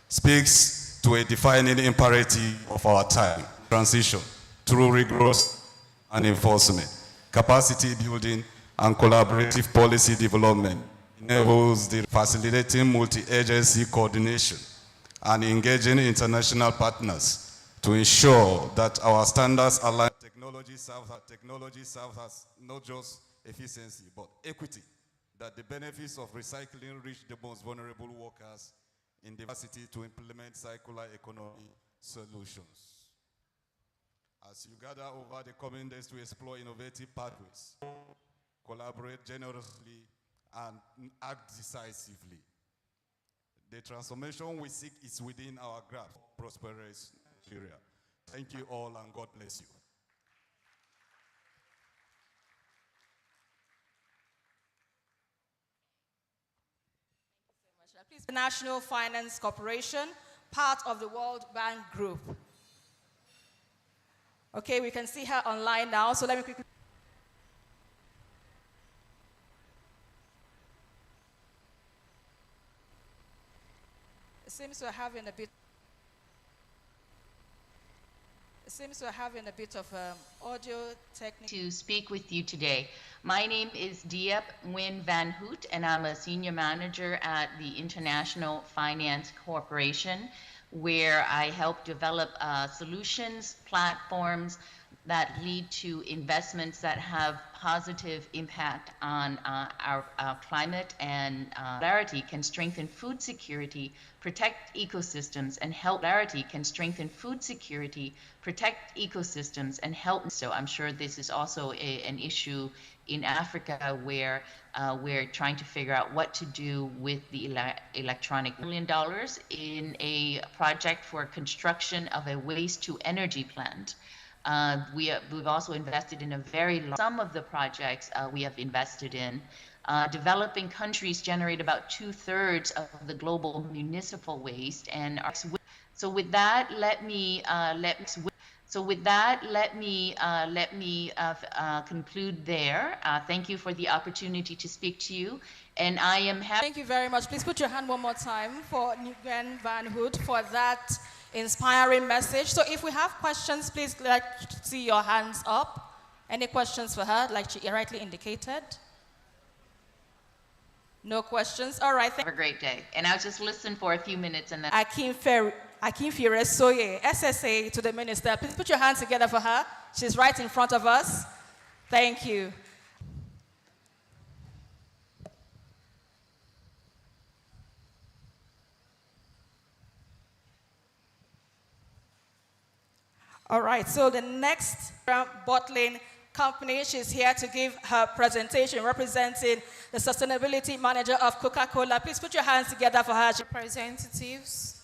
Speaks to a defining imperative of our time, transition through rigorous and enforcement, capacity building, and collaborative policy development, enables the facilitating multi-agency coordination and engaging international partners to ensure that our standards align. Technology serves as not just efficiency, but equity, that the benefits of recycling reach the most vulnerable workers in the capacity to implement circular economy solutions. As you gather over the coming days to explore innovative pathways, collaborate generously, and act decisively. The transformation we seek is within our grasp, prosperous Nigeria. Thank you all, and God bless you. Please, the National Finance Corporation, part of the World Bank Group. Okay, we can see her online now, so let me quickly. It seems we're having a bit of audio technique. To speak with you today. My name is Diep Nguyen Van Hoot, and I'm a senior manager at the International Finance Corporation, where I help develop solutions, platforms that lead to investments that have positive impact on our climate, and clarity can strengthen food security, protect ecosystems, and help. Clarity can strengthen food security, protect ecosystems, and help. So I'm sure this is also an issue in Africa, where we're trying to figure out what to do with the electronic $1 million in a project for construction of a waste to energy plant. We've also invested in a very large, some of the projects we have invested in. Developing countries generate about 2/3 of the global municipal waste, and so with that, let me conclude there. Thank you for the opportunity to speak to you, and I am happy. Thank you very much. Please put your hand one more time for Nguyen Van Hoot for that inspiring message. So if we have questions, please let's see your hands up. Any questions for her, like she rightly indicated? No questions? All right. Have a great day. And I'll just listen for a few minutes and then. Akin Fire Soye, SSA to the minister. Please put your hands together for her. She's right in front of us. Thank you. All right, so the next bottling company, she's here to give her presentation representing the sustainability manager of Coca-Cola. Please put your hands together for her. Representatives,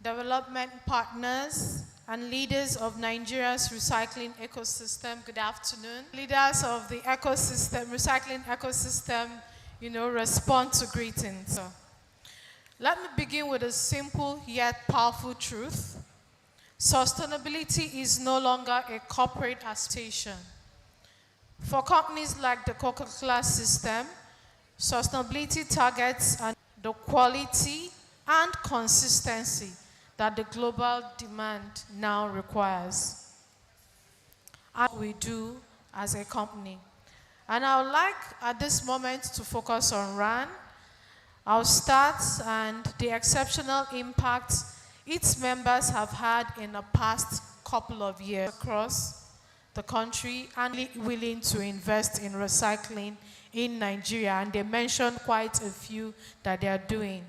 development partners, and leaders of Nigeria's recycling ecosystem, good afternoon. Leaders of the ecosystem, recycling ecosystem, respond to greetings. So, let me begin with a simple yet powerful truth. Sustainability is no longer a corporate aspiration. For companies like the Coca-Cola system, sustainability targets and the quality and consistency that the global demand now requires. And we do as a company. And I would like at this moment to focus on RAN, our stats, and the exceptional impact its members have had in the past couple of years across the country, and willing to invest in recycling in Nigeria. And they mentioned quite a few that they are doing.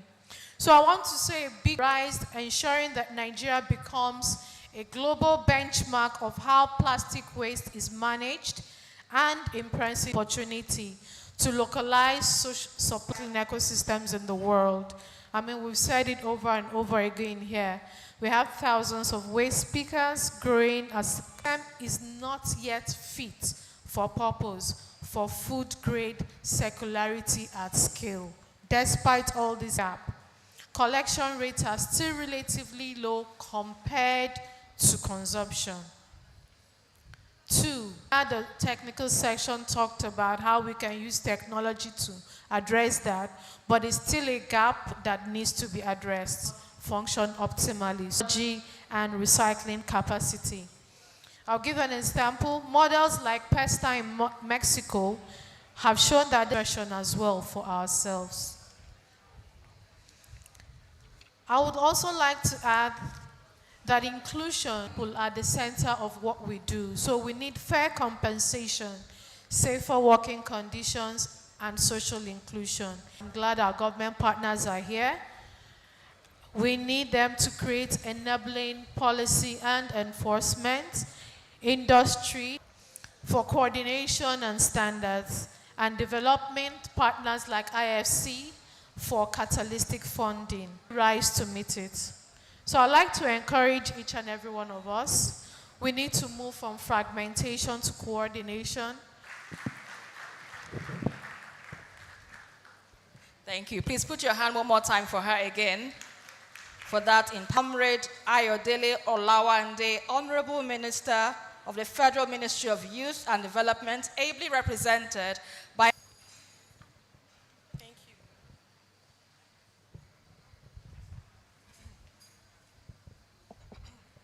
So I want to say a big rise, ensuring that Nigeria becomes a global benchmark of how plastic waste is managed, and impressive opportunity to localize supporting ecosystems in the world. I mean, we've said it over and over again here. We have thousands of waste pickers growing as is not yet fit for purpose for food grade circularity at scale. Despite all this gap, collection rates are still relatively low compared to consumption. 2, the technical section talked about how we can use technology to address that, but it's still a gap that needs to be addressed, function optimally, and recycling capacity. I'll give an example. Models like Pesta in Mexico have shown that direction as well for ourselves. I would also like to add that inclusion will at the center of what we do. So we need fair compensation, safer working conditions, and social inclusion. I'm glad our government partners are here. We need them to create enabling policy and enforcement industry for coordination and standards, and development partners like IFC for catalytic funding. Rise to meet it. So I'd like to encourage each and every one of us. We need to move from fragmentation to coordination. Thank you. Please put your hand one more time for her again. For that, in Comrade Ayodele Olawande, Honorable Minister of the Federal Ministry of Youth and Development, ably represented by... Thank you.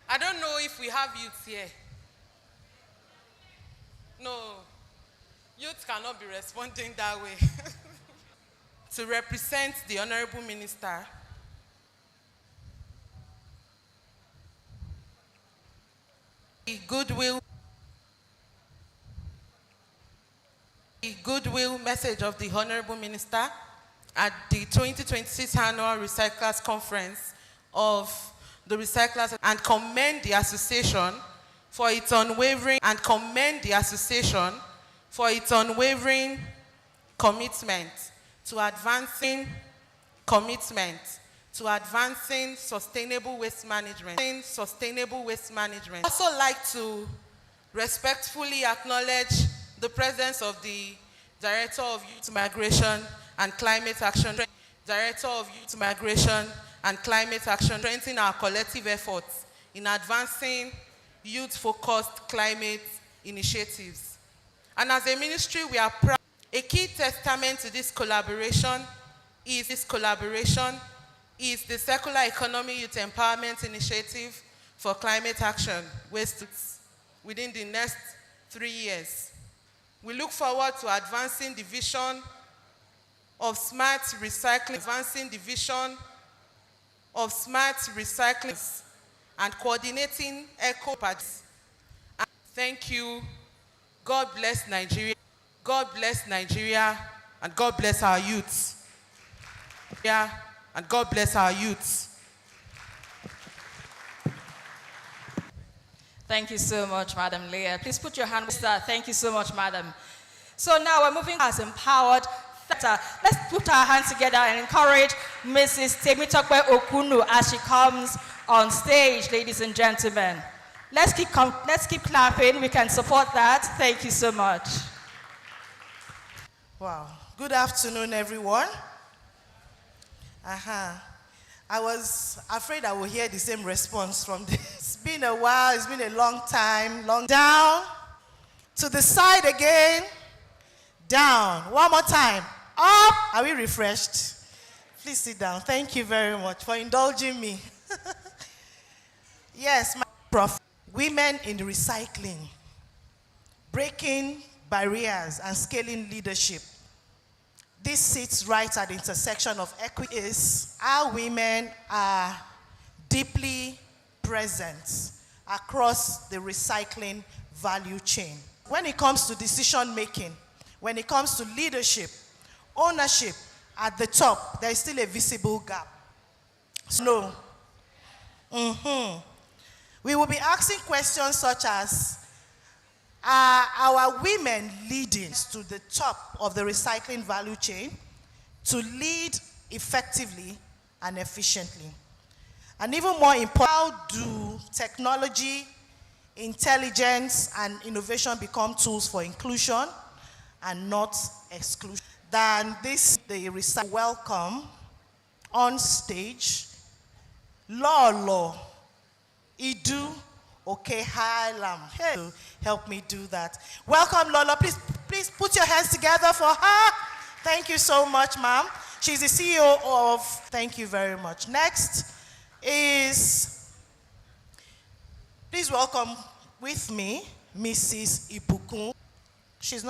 I don't know if we have youth here. No, youth cannot be responding that way. To represent the Honorable Minister, the goodwill message of the Honorable Minister at the 2026 Annual Recyclers Conference of the Recyclers, and commend the association for its unwavering commitment to advancing sustainable waste management. I'd also like to respectfully acknowledge the presence of the Director of Youth Migration and Climate Action, strengthening our collective efforts in advancing youth-focused climate initiatives. And as a ministry, we are proud. A key testament to this collaboration is the Circular Economy Youth Empowerment Initiative for Climate Action within the next 3 years. We look forward to advancing the vision of smart recycling, and coordinating eco-parties. Thank you. God bless Nigeria. God bless Nigeria, and God bless our youths. And God bless our youths. Thank you so much, Madam Leah. Please put your hand with that. Thank you so much, Madam. So now we're moving as empowered. Let's put our hands together and encourage Mrs. Temitope Okunu as she comes on stage, ladies and gentlemen. Let's keep clapping. We can support that. Thank you so much. Wow. Good afternoon, everyone. I was afraid I would hear the same response from this. It's been a while. It's been a long time. Down. To the side again. Down. One more time. Up. Are we refreshed? Please sit down. Thank you very much for indulging me. Yes, my prof. Women in recycling. Breaking barriers and scaling leadership. This sits right at the intersection of equity. Our women are deeply present across the recycling value chain. When it comes to decision making, when it comes to leadership, ownership at the top, there is still a visible gap. So, we will be asking questions such as, are our women leading to the top of the recycling value chain to lead effectively and efficiently? And even more important, how do technology, intelligence, and innovation become tools for inclusion and not exclusion? Than this, the recycling welcome on stage, Lolo Idu Okehailam. Hey, help me do that. Welcome, Lola. Please put your hands together for her. Thank you so much, ma'am. She's the CEO of, thank you very much. Next is, please welcome with me, Mrs. Ibukun. She's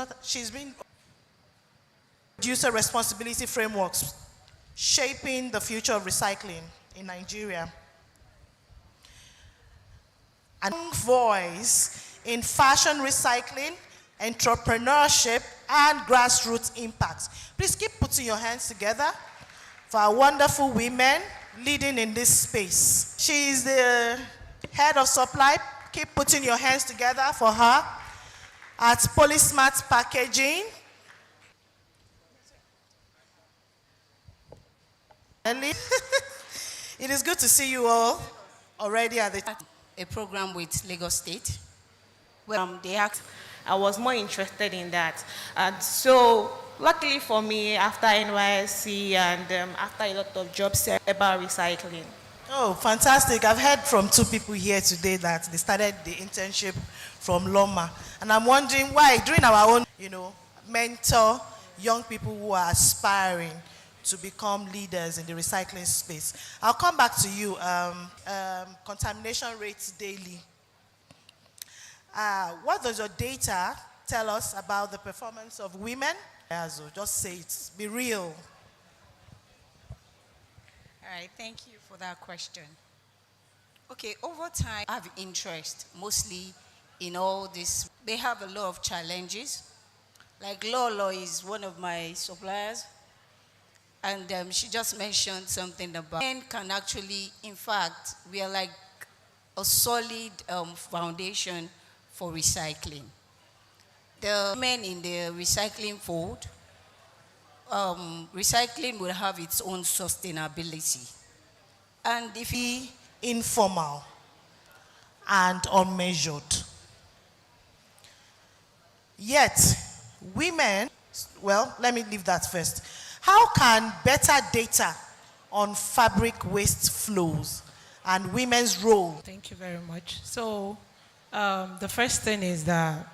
been producer responsibility frameworks, shaping the future of recycling in Nigeria. A voice in fashion recycling, entrepreneurship, and grassroots impacts. Please keep putting your hands together for our wonderful women leading in this space. She is the head of supply Keep putting your hands together for her. At Polysmart Packaging. It is good to see you all already at a program with Lagos State. Well, they asked, I was more interested in that. And so, luckily for me, after NYSC and after a lot of jobs about recycling. Oh, fantastic. I've heard from two people here today that they started the internship from Loma. And I'm wondering why, during our own, mentor young people who are aspiring to become leaders in the recycling space. I'll come back to you. Contamination rates daily. What does your data tell us about the performance of women? Just say it. Be real. All right, thank you for that question. Okay, over time, I have interest mostly in all this. They have a lot of challenges. Like Lolo is one of my suppliers, and she just mentioned something about men can actually, in fact, we are like a solid foundation for recycling. The men in the recycling fold, recycling will have its own sustainability. And if he informal and unmeasured. Yet, women, well, let me leave that first. How can better data on fabric waste flows and women's role? Thank you very much. So, the first thing is that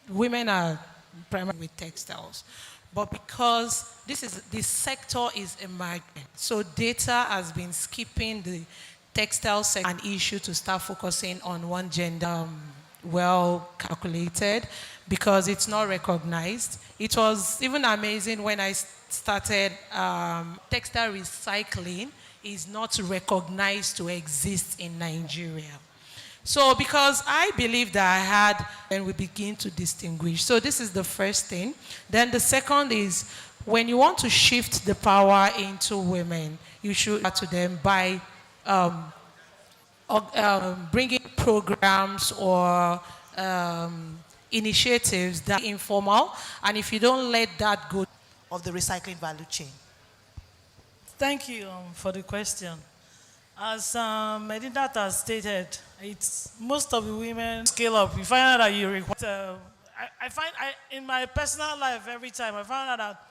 women are primarily with textiles, but because this sector is emerging, so data has been skipping the textile sector, an issue to start focusing on one gender, well calculated, because it's not recognized. It was even amazing when I started, textile recycling is not recognized to exist in Nigeria. So because I believe that I had, and we begin to distinguish. So this is the first thing. Then the second is, when you want to shift the power into women, you should to them by bringing programs or initiatives that are informal, and if you don't let that go. Of the recycling value chain. Thank you for the question. As Medina has stated, it's most of the women scale up. You find out that you require. In my personal life, every time I find out that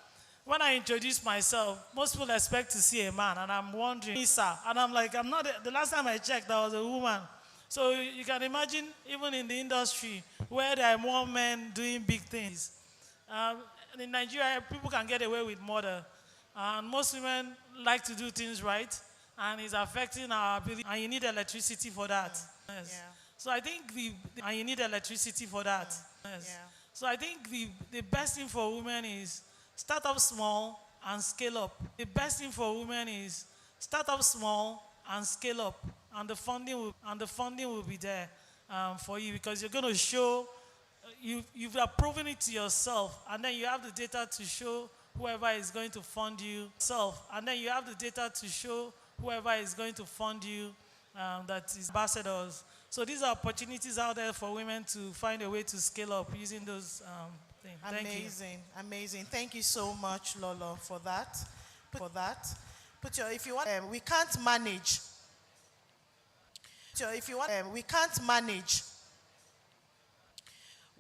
when I introduce myself, most people expect to see a man, and I'm wondering, Lisa, and I'm like, I'm not. The last time I checked, I was a woman. So you can imagine, even in the industry where there are more men doing big things. In Nigeria, people can get away with murder, and most women like to do things right. And it's affecting our ability, and you need electricity for that. Yes. Yeah. So I think and you need electricity for that. Yes. Yeah. So I think the best thing for women is start up small and scale up. The best thing for women is start up small and scale up, and the funding will be there for you, because you're going to show you've proven it to yourself, and then you have the data to show whoever is going to fund you. Whoever is going to fund you, that is ambassadors. So these are opportunities out there for women to find a way to scale up using those things. Amazing, amazing. Thank you so much, Lolo, for that. If you want, we can't manage. We can't manage.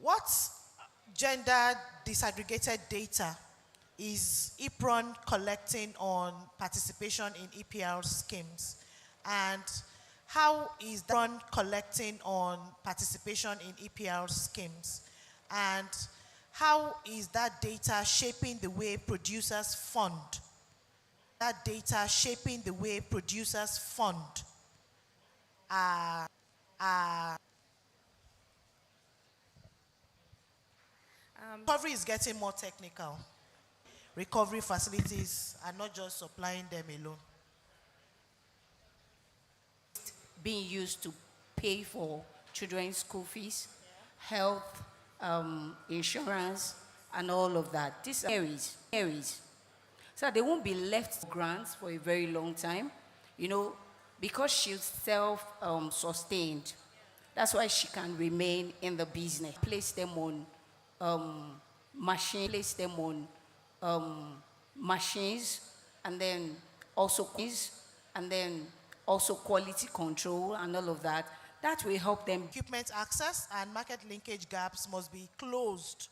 What gender disaggregated data is EPRON collecting on participation in EPR schemes? And how is EPRON collecting on participation in EPR schemes? And how is that data shaping the way producers fund? Recovery is getting more technical. Recovery facilities are not just supplying them alone. Being used to pay for children's school fees, health, insurance, and all of that. These are areas. So they won't be left grants for a very long time, because she's self-sustained. That's why she can remain in the business. Place them on machines, and then also quality control and all of that. That will help them. Equipment access and market linkage gaps must be closed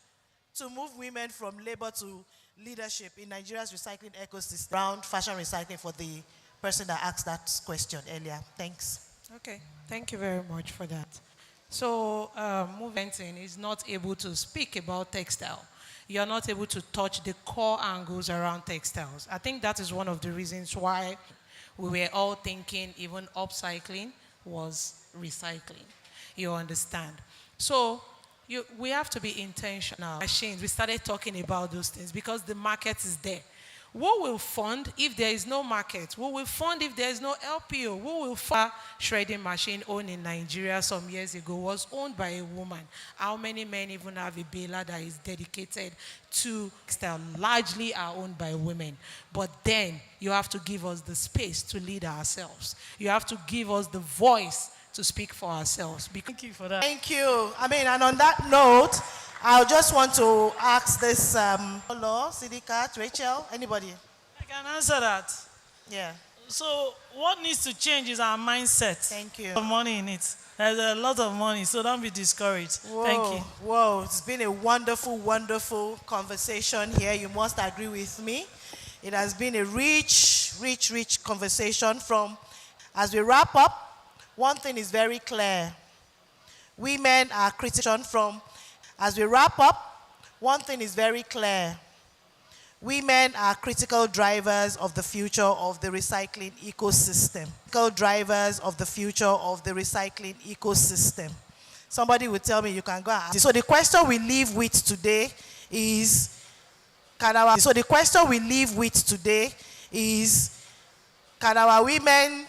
to move women from labor to leadership in Nigeria's recycling ecosystem. Around fashion recycling for the person that asked that question earlier. Thanks. Okay, thank you very much for that. So, movement is not able to speak about textile. You're not able to touch the core angles around textiles. I think that is one of the reasons why we were all thinking even upcycling was recycling. You understand? So, we have to be intentional. Machines, we started talking about those things because the market is there. Who will fund if there is no market? Who will fund if there is no LPO? Who will fund? Shredding machine owned in Nigeria some years ago was owned by a woman. How many men even have a baler that is dedicated to textile? Largely are owned by women. But then you have to give us the space to lead ourselves. You have to give us the voice to speak for ourselves. Thank you for that. Thank you. And on that note, I just want to ask this, Law, Sidika, Rachel, anybody? I can answer that. Yeah. So what needs to change is our mindset. Thank you. Money in it. There's a lot of money, so don't be discouraged. Whoa, Thank you. Whoa, it's been a wonderful, wonderful conversation here. You must agree with me. It has been a rich, rich, rich conversation. As we wrap up, one thing is very clear. Women are critical As we wrap up, one thing is very clear. Women are critical drivers of the future of the recycling ecosystem. Critical drivers of the future of the recycling ecosystem. Somebody will tell me you can go and ask. So the question we leave with today is, can our women,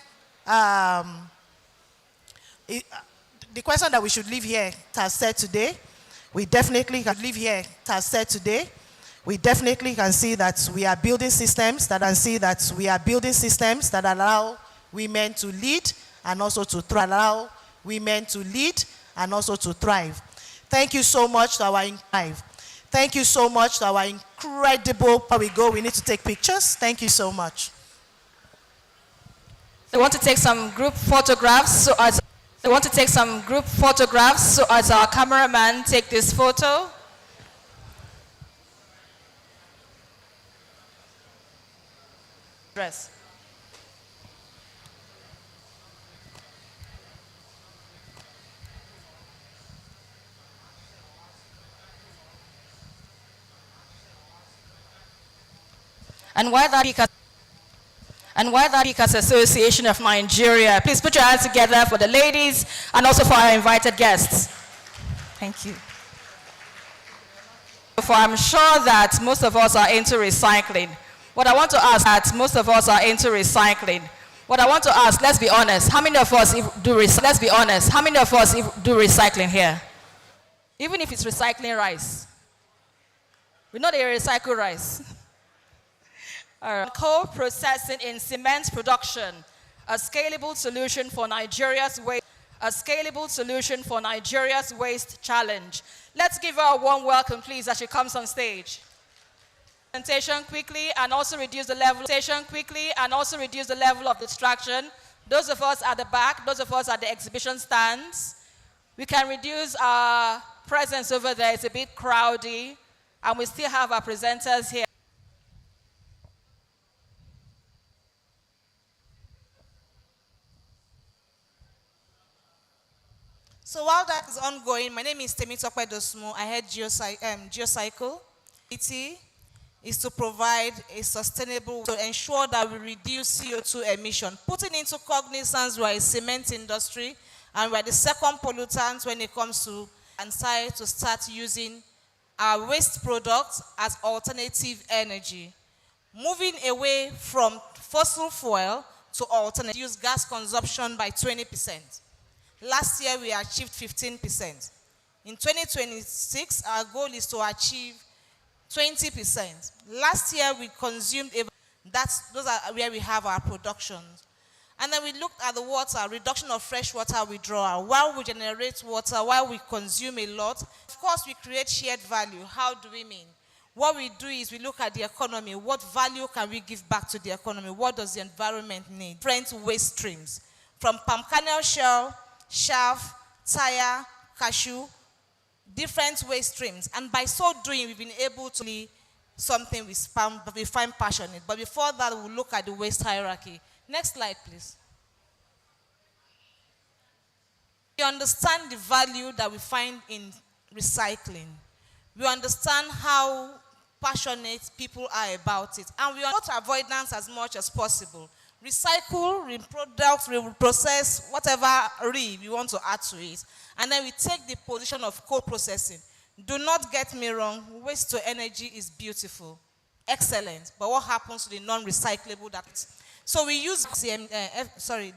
the question that we should leave here has said today, we definitely can see that we are building systems that allow women to lead and also to thrive. Thank you so much to our incredible, we need to take pictures. Thank you so much. I want to take some group photographs, so as our cameraman take this photo. Dress. And why that Speakers Association of Nigeria. Please put your hands together for the ladies and also for our invited guests. Thank you. For I'm sure that most of us are into recycling. What I want to ask, let's be honest, how many of us do recycling here? Even if it's recycling rice. We know they recycle rice. Co-processing in cement production, a scalable solution for Nigeria's waste challenge. Let's give her a warm welcome, please, as she comes on stage. Presentation quickly and also reduce the level of distraction. Those of us at the back, those of us at the exhibition stands, we can reduce our presence over there. It's a bit crowded, and we still have our presenters here. So while that is ongoing, my name is Temitope Dosmo. I head Geocycle. It is to provide a sustainable, to ensure that we reduce CO2 emission. Putting into cognizance we are a cement industry and we are the second pollutant when it comes to decide to start using our waste products as alternative energy. Moving away from fossil fuel to alternative, use gas consumption by 20%. Last year, we achieved 15%. In 2026, our goal is to achieve 20%. Last year, we consumed, those are where we have our productions. And then we looked at the water, reduction of fresh water withdrawal. While we generate water, while we consume a lot, of course we create shared value. How do we mean? What we do is we look at the economy. What value can we give back to the economy? What does the environment need? Different waste streams. From palm kernel shell, chaff, tire, cashew, different waste streams. And by so doing, we've been able to do something we find passionate. But before that, we'll look at the waste hierarchy. Next slide, please. We understand the value that we find in recycling. We understand how passionate people are about it. And we want avoidance as much as possible. Recycle, reproduce, reprocess, whatever we want to add to it. And then we take the position of co-processing. Do not get me wrong, waste to energy is beautiful, excellent. But what happens to the non-recyclable that? So we use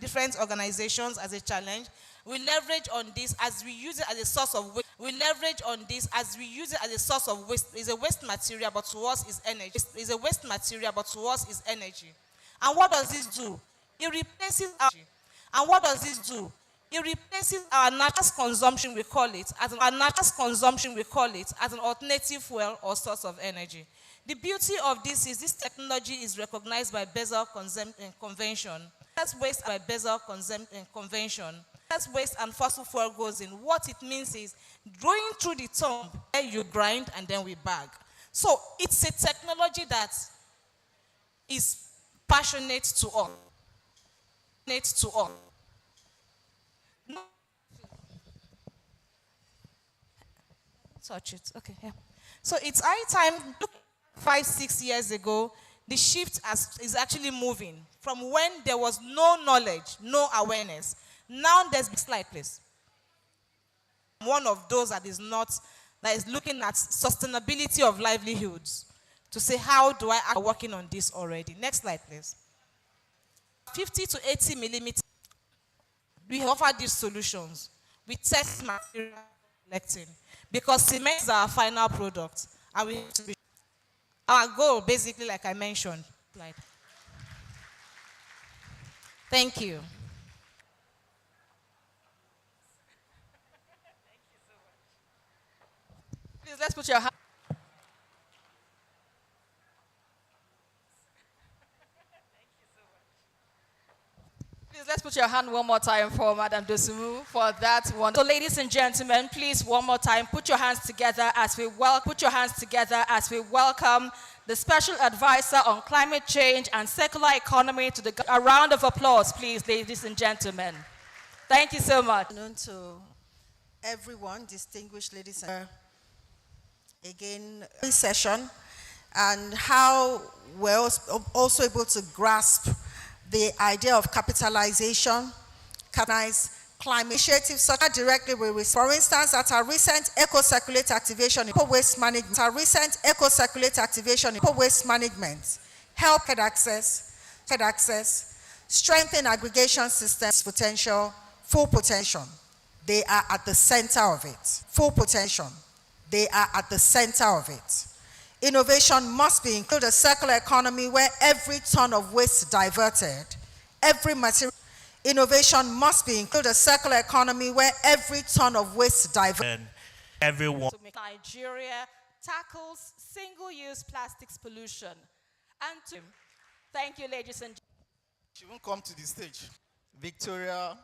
different organizations as a challenge. We leverage on this as we use it as a source of waste. We leverage on this as we use it as a source of waste. It's a waste material, but to us is energy. It's a waste material, but to us is energy. And what does this do? It replaces our energy. And what does this do? It replaces our natural consumption, we call it, as an alternative fuel or source of energy. The beauty of this is this technology is recognized by Basel Convention. That's waste by Basel Convention. That's waste and fossil fuel goes in. What it means is going through the tomb, where you grind and then we bag. So it's a technology that is passionate to all. Touch it. Okay, yeah. So it's high time. 5-6 years ago, the shift is actually moving from when there was no knowledge, no awareness. Now there's a slide, please. One of those that is looking at sustainability of livelihoods to say, how do I act working on this already? Next slide, please. 50 to 80 millimeters. We offer these solutions. We test material collecting because cement is our final product, and we have to be. Our goal, basically, like I mentioned. Slide. Thank you. Please, let's put your hand. Please, let's put your hand one more time for Madam Dosunmu for that one. So, ladies and gentlemen, please, one more time, put your hands together as we welcome the Special Advisor on Climate Change and Circular Economy to the. A round of applause, please, ladies and gentlemen. Thank you so much. Good afternoon to everyone, distinguished ladies and again, session, and how we're also able to grasp the idea of capitalization, climate initiatives such as directly with, for instance, at our recent eco-circulate activation in waste management, help access, strengthen aggregation systems potential, full potential. They are at the center of it. Full potential. They are at the center of it. Innovation must be included a circular economy where every ton of waste diverted, every material. Innovation must be included a circular economy where every ton of waste diverted. Everyone. Nigeria tackles single-use plastics pollution. And thank you, ladies and gentlemen. She won't come to the stage. Victoria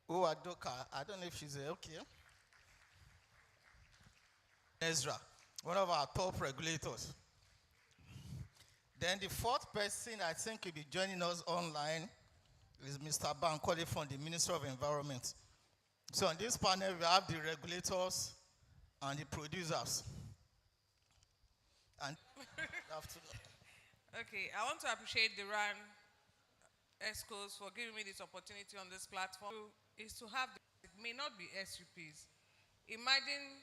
Uwadoka, I don't know if she's okay. Ezra, one of our top regulators. Then the fourth person I think will be joining us online is Mr. Bankole from the Ministry of Environment. So on this panel, we have the regulators and the producers. And okay, I want to appreciate the RAN ESCOs for giving me this opportunity on this platform. Is to have, it may not be SUPs. Imagine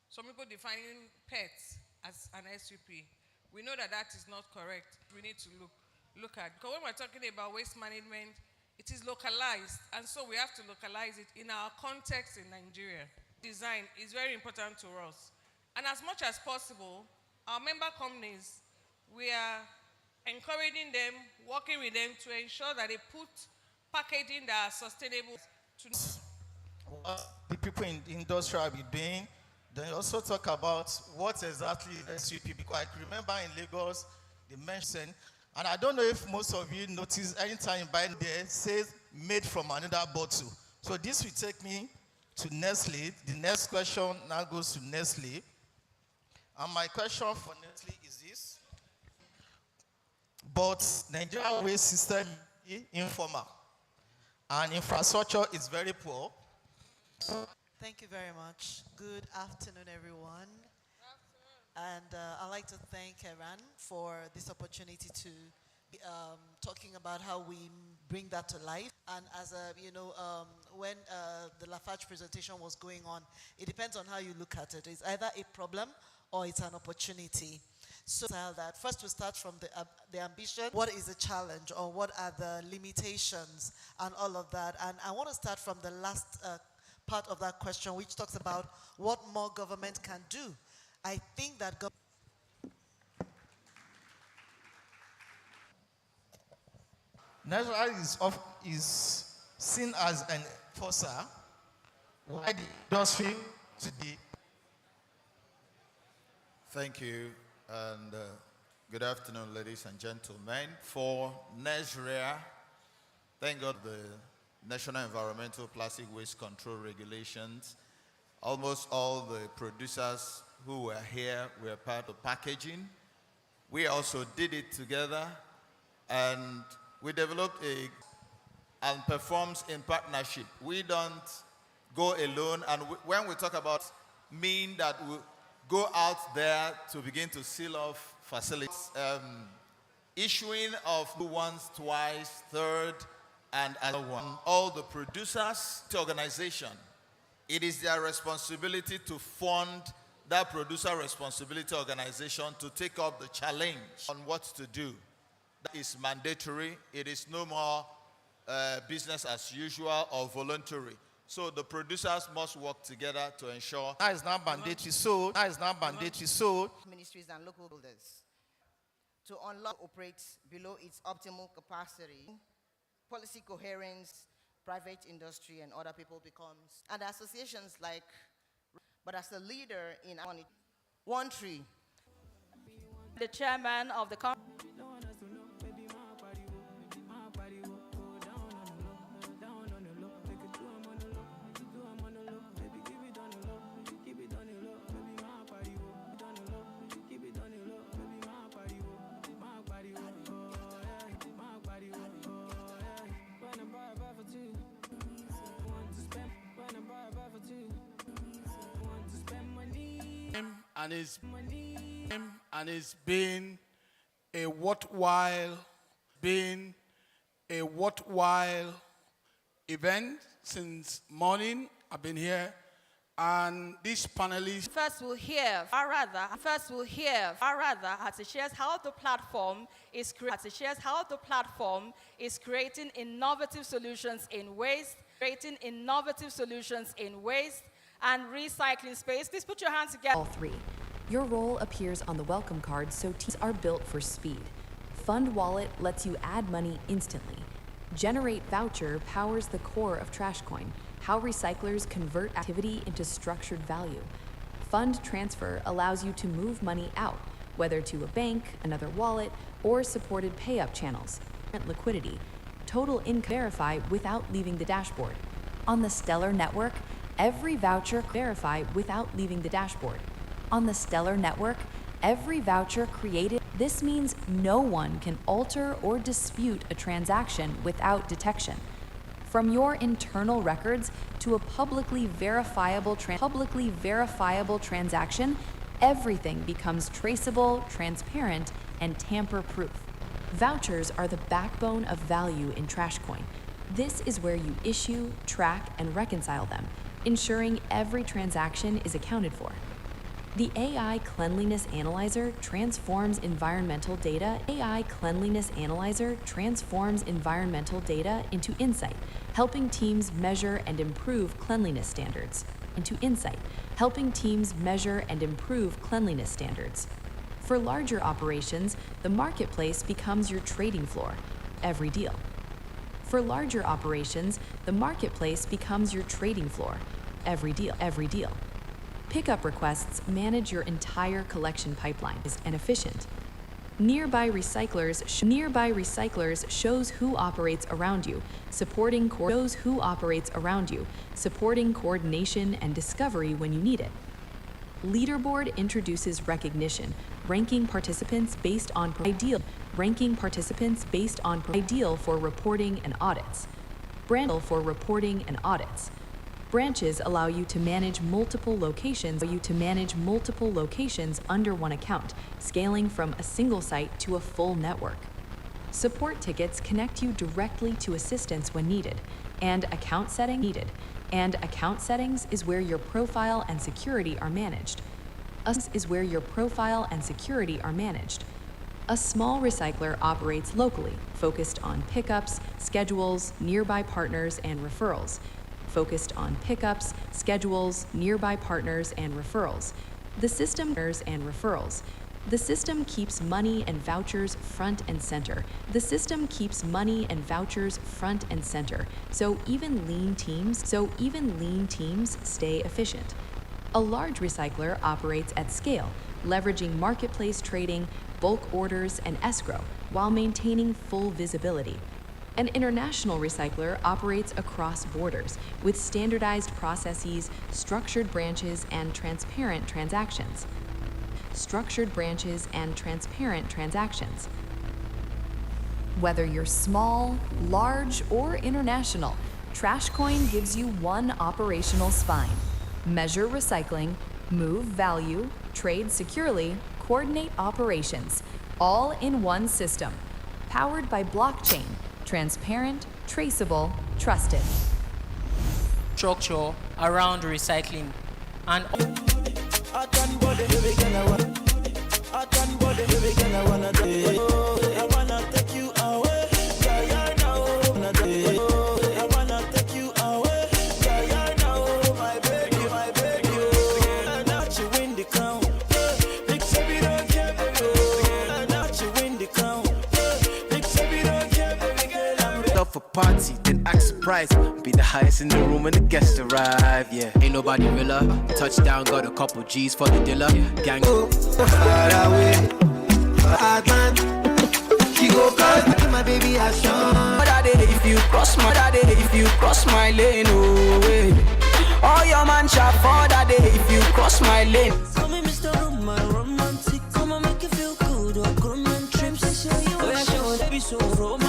some people defining pets as an SUP. We know that that is not correct. We need to look at, because when we're talking about waste management, it is localized, and so we have to localize it in our context in Nigeria. Design is very important to us. And as much as possible, our member companies, we are encouraging them, working with them to ensure that they put packaging that are sustainable to what the people in the industry will be doing. Then you also talk about what exactly is SUP, because I remember in Lagos, they mentioned, and I don't know if most of you notice, anytime you buy there, it says made from another bottle. So this will take me to Nestle. The next question now goes to Nestle. And my question for Nestle is this. But Nigeria waste system is informal, and infrastructure is very poor. Thank you very much. Good afternoon, everyone. And I'd like to thank Eran for this opportunity to be talking about how we bring that to life. And as when the Lafarge presentation was going on, it depends on how you look at it. It's either a problem or it's an opportunity. So that first we start from the ambition. What is the challenge, or what are the limitations, and all of that. And I want to start from the last part of that question, which talks about what more government can do. I think that Nigeria is seen as an enforcer, why the industry today. Thank you, and good afternoon, ladies and gentlemen. For Nigeria, thank God the National Environmental Plastic Waste Control Regulations, almost all the producers who were here were part of packaging. We also did it together, and we developed and performs in partnership. We don't go alone, and when we talk about mean that we go out there to begin to seal off facilities, issuing of once, twice, third, and as one. All the producers, the organization, it is their responsibility to fund that producer responsibility organization to take up the challenge on what to do. That is mandatory. It is no more business as usual or voluntary. So the producers must work together to ensure that is not mandatory. So ministries and local builders to unlock operates below its optimal capacity. Policy coherence, private industry, and other people becomes, and associations like, but as a leader in One Tree, the chairman of the and it's been a worthwhile event since morning. I've been here, and this panelist First we'll hear as it shares how the platform is creating innovative solutions in waste, and recycling space. Please put your hands together. All three. Your role appears on the welcome card, so teams are built for speed. Fund Wallet lets you add money instantly. Generate Voucher powers the core of TrashCoin, how recyclers convert activity into structured value. Fund Transfer allows you to move money out, whether to a bank, another wallet, or supported pay-up channels. Liquidity. Total income verify without leaving the dashboard. On the Stellar Network, every voucher verify without leaving the dashboard. On the Stellar Network, every voucher created. This means no one can alter or dispute a transaction without detection. From your internal records to a publicly verifiable transaction, everything becomes traceable, transparent, and tamper-proof. Vouchers are the backbone of value in TrashCoin. This is where you issue, track, and reconcile them, ensuring every transaction is accounted for. The AI Cleanliness Analyzer transforms environmental data. AI Cleanliness Analyzer transforms environmental data into insight, helping teams measure and improve cleanliness standards. For larger operations, the marketplace becomes your trading floor. Every deal. For larger operations, the marketplace becomes your trading floor. Every deal. Pickup requests manage your entire collection pipeline and efficient. Nearby Recyclers shows who operates around you, supporting coordination and discovery when you need it. Leaderboard introduces recognition, ranking participants based on ideal for reporting and audits. Branches allow you to manage multiple locations under one account, scaling from a single site to a full network. Support tickets connect you directly to assistance when needed, and account settings is where your profile and security are managed. A small recycler operates locally, focused on pickups, schedules, nearby partners, and referrals. The system keeps money and vouchers front and center. So even lean teams stay efficient. A large recycler operates at scale, leveraging marketplace trading, bulk orders, and escrow, while maintaining full visibility. An international recycler operates across borders with standardized processes, structured branches, and transparent transactions. Whether you're small, large, or international, TrashCoin gives you one operational spine. Measure recycling, move value, trade securely, coordinate operations, all in one system. Powered by blockchain. Transparent, traceable, trusted. Structure around recycling and for party, then act surprised. Be the highest in the room when the guests arrive. Yeah, ain't nobody realer. Touchdown, got a couple G's for the dealer. Gang. Far away, hard man. She go call my baby Ashon. If you cross my lane, oh way. All your man shot for that day. If you cross my lane. Call me Mr. Romantic. Come on, make you feel good. Or come on trips. Oh yeah, show baby so romantic.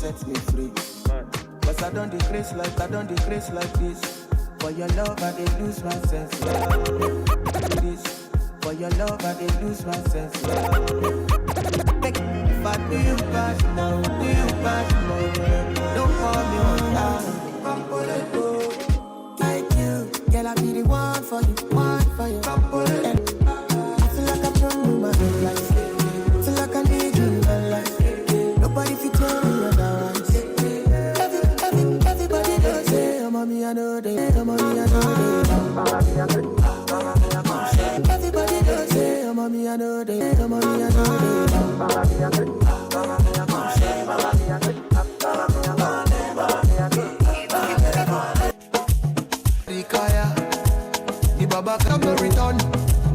Set me free. Cause I don't decrease like this. For your love I dey lose my sense. For your love I dey lose my sense. But do you pass now? Don't call me on time. Like you, girl I be the one for you. And I feel like I'm from my life. Feel like I need you in my life. Nobody fit tell me otherwise. Everybody does say, oh mommy I know they. Everybody does say, oh mommy I know they. The Baba come no return.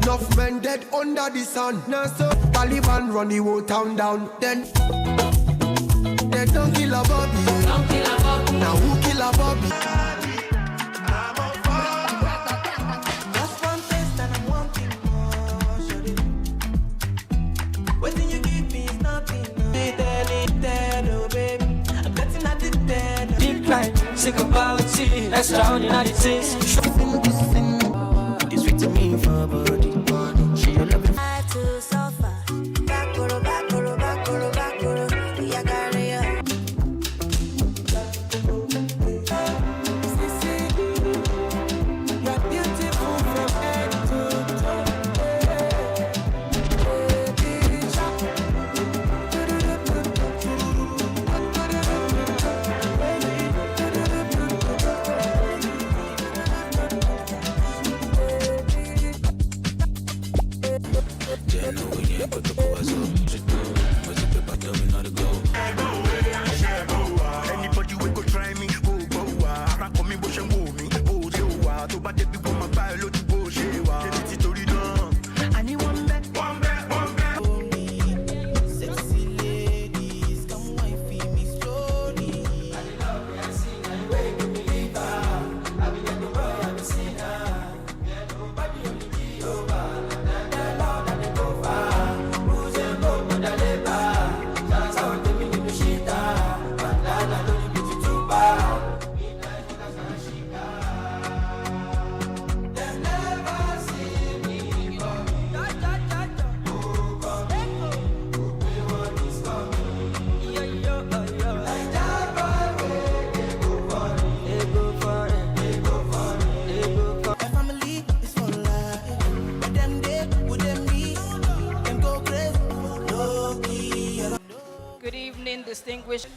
Enough men dead under the sun. Now so Taliban run the whole town down. Then they don't kill a Bobby. Now who kill a Bobby? Just one taste and I'm wanting more. Waiting you give me is nothing. Dead, oh baby. I'm getting addicted. Decline, sick about it. Extraordinary things. It's sweet to me for body. She your love. I to suffer. Back, we are carrying. distinguished.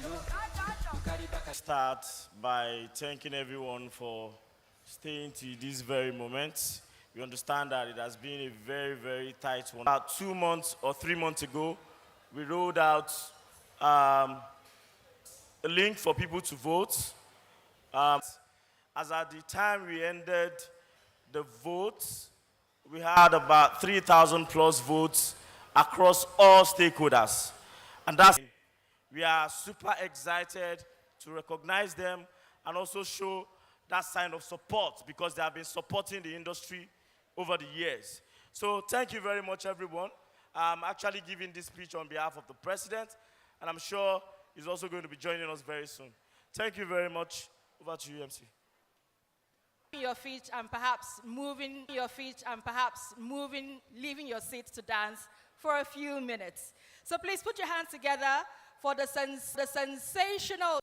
Start by thanking everyone for staying to this very moment. We understand that it has been a very, very tight one. About 2 months or 3 months ago, we rolled out a link for people to vote. As at the time we ended the votes, we had about 3,000 plus votes across all stakeholders. And that's, we are super excited to recognize them and also show that sign of support because they have been supporting the industry over the years. So thank you very much, everyone. I'm actually giving this speech on behalf of the president, and I'm sure he's also going to be joining us very soon. Thank you very much. Over to you, MC. Your feet and perhaps moving your feet and perhaps moving, leaving your seat to dance for a few minutes. So please put your hands together for the sensational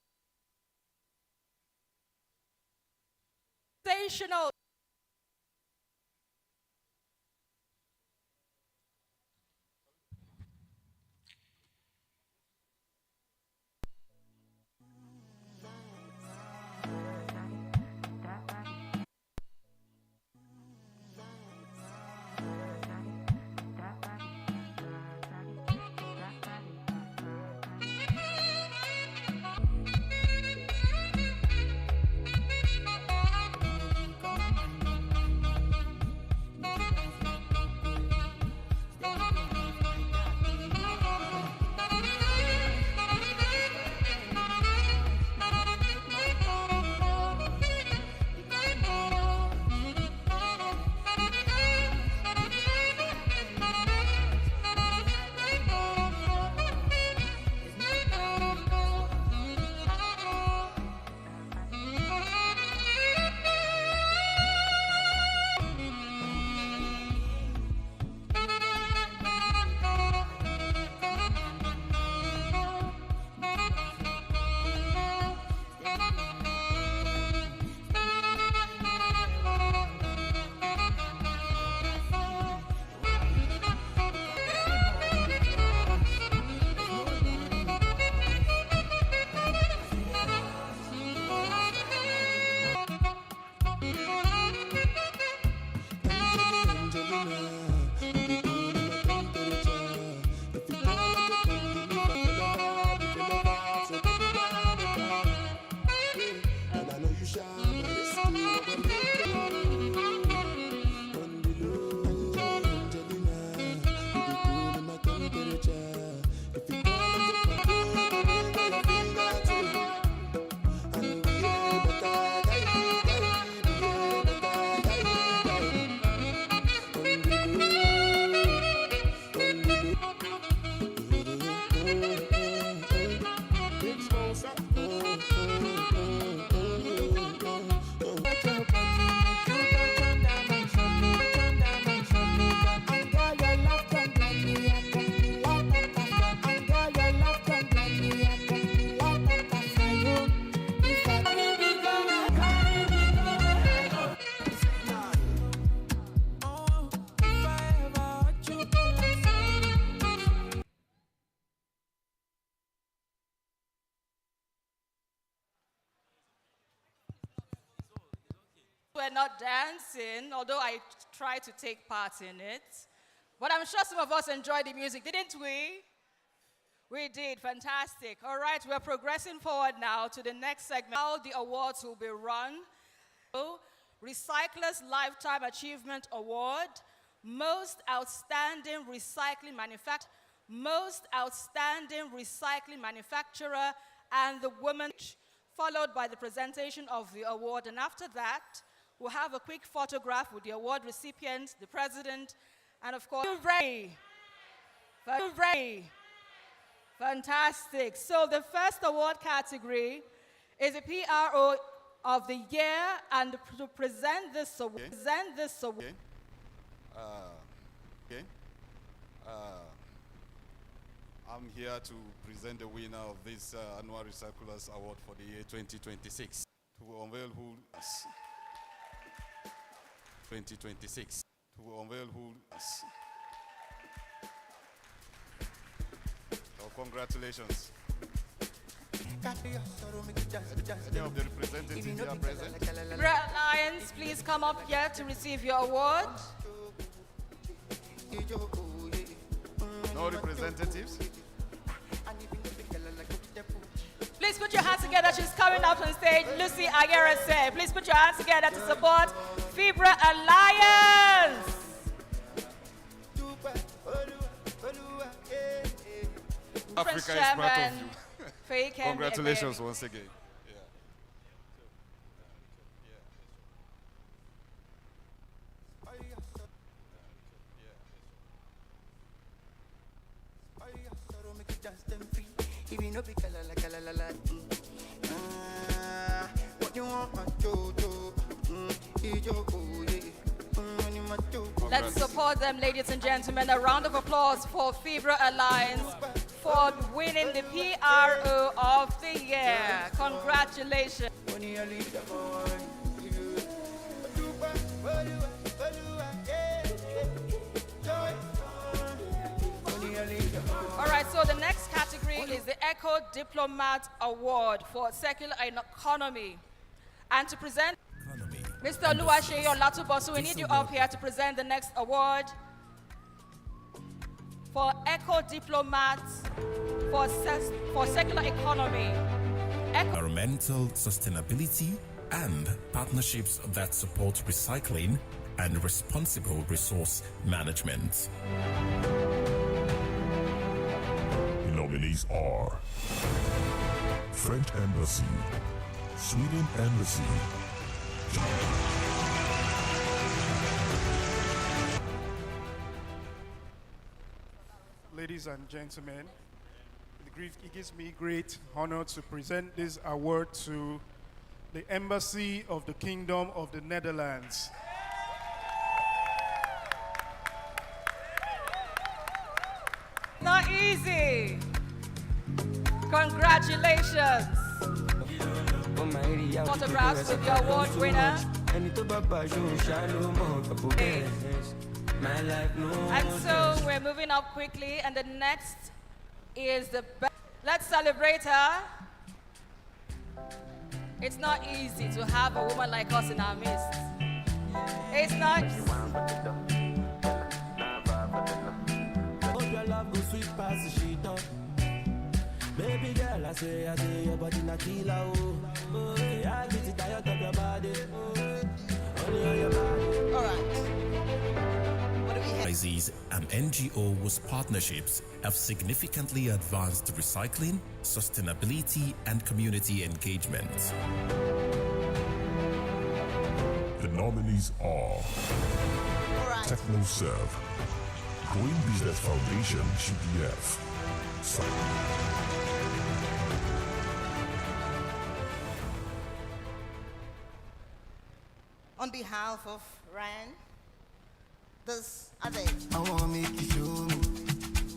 we're not dancing, although I try to take part in it. But I'm sure some of us enjoyed the music, didn't we? We did, fantastic. All right, we're progressing forward now to the next segment. How the awards will be run. Recyclers Lifetime Achievement Award, Most Outstanding Recycling Manufacturer, Most Outstanding Recycling Manufacturer, and the Woman, followed by the presentation of the award. And after that, we'll have a quick photograph with the award recipient, the president, and of course, Ray. Fantastic. So the first award category is a PRO of the year, and to present this award, I'm here to present the winner of this annual Recyclers Award for the year 2026. To unveil who 2026. To unveil who. So congratulations. Any of the representatives here present? Fibra Alliance, please come up here to receive your award. No representatives? Please put your hands together. She's coming up on stage. Lucy Aguirre said, please put your hands together to support Fibra Alliance. Africa is Chairman, part of you. Feikem Congratulations Ebebe. once again. Let's support them, ladies and gentlemen. A round of applause for Fibra Alliance for winning the PRO of the year. Congratulations. All right, so the next category is the Eco Diplomat Award for Circular Economy. And to present, Mr. Oluwaseyi Olatubosu, we need you up here to present the next award for Eco Diplomat for Circular Economy. Environmental sustainability and partnerships that support recycling and responsible resource management. The nominees are French Embassy, Sweden Embassy, Ladies and gentlemen, it gives me great honor to present this award to the Embassy of the Kingdom of the Netherlands. Not easy. Congratulations. Photographs with your award winner. And so we're moving up quickly, and the next is the best. Let's celebrate her. It's not easy to have a woman like us in our midst. It's not. Baby girl, I say your body na killer, oh. I get it tired of your body, only on your body. All right. An NGO whose partnerships have significantly advanced recycling, sustainability, and community engagement. The nominees are TechnoServe, Green Business Foundation, GBF, On behalf of RAN, this adage. I wanna make you show me,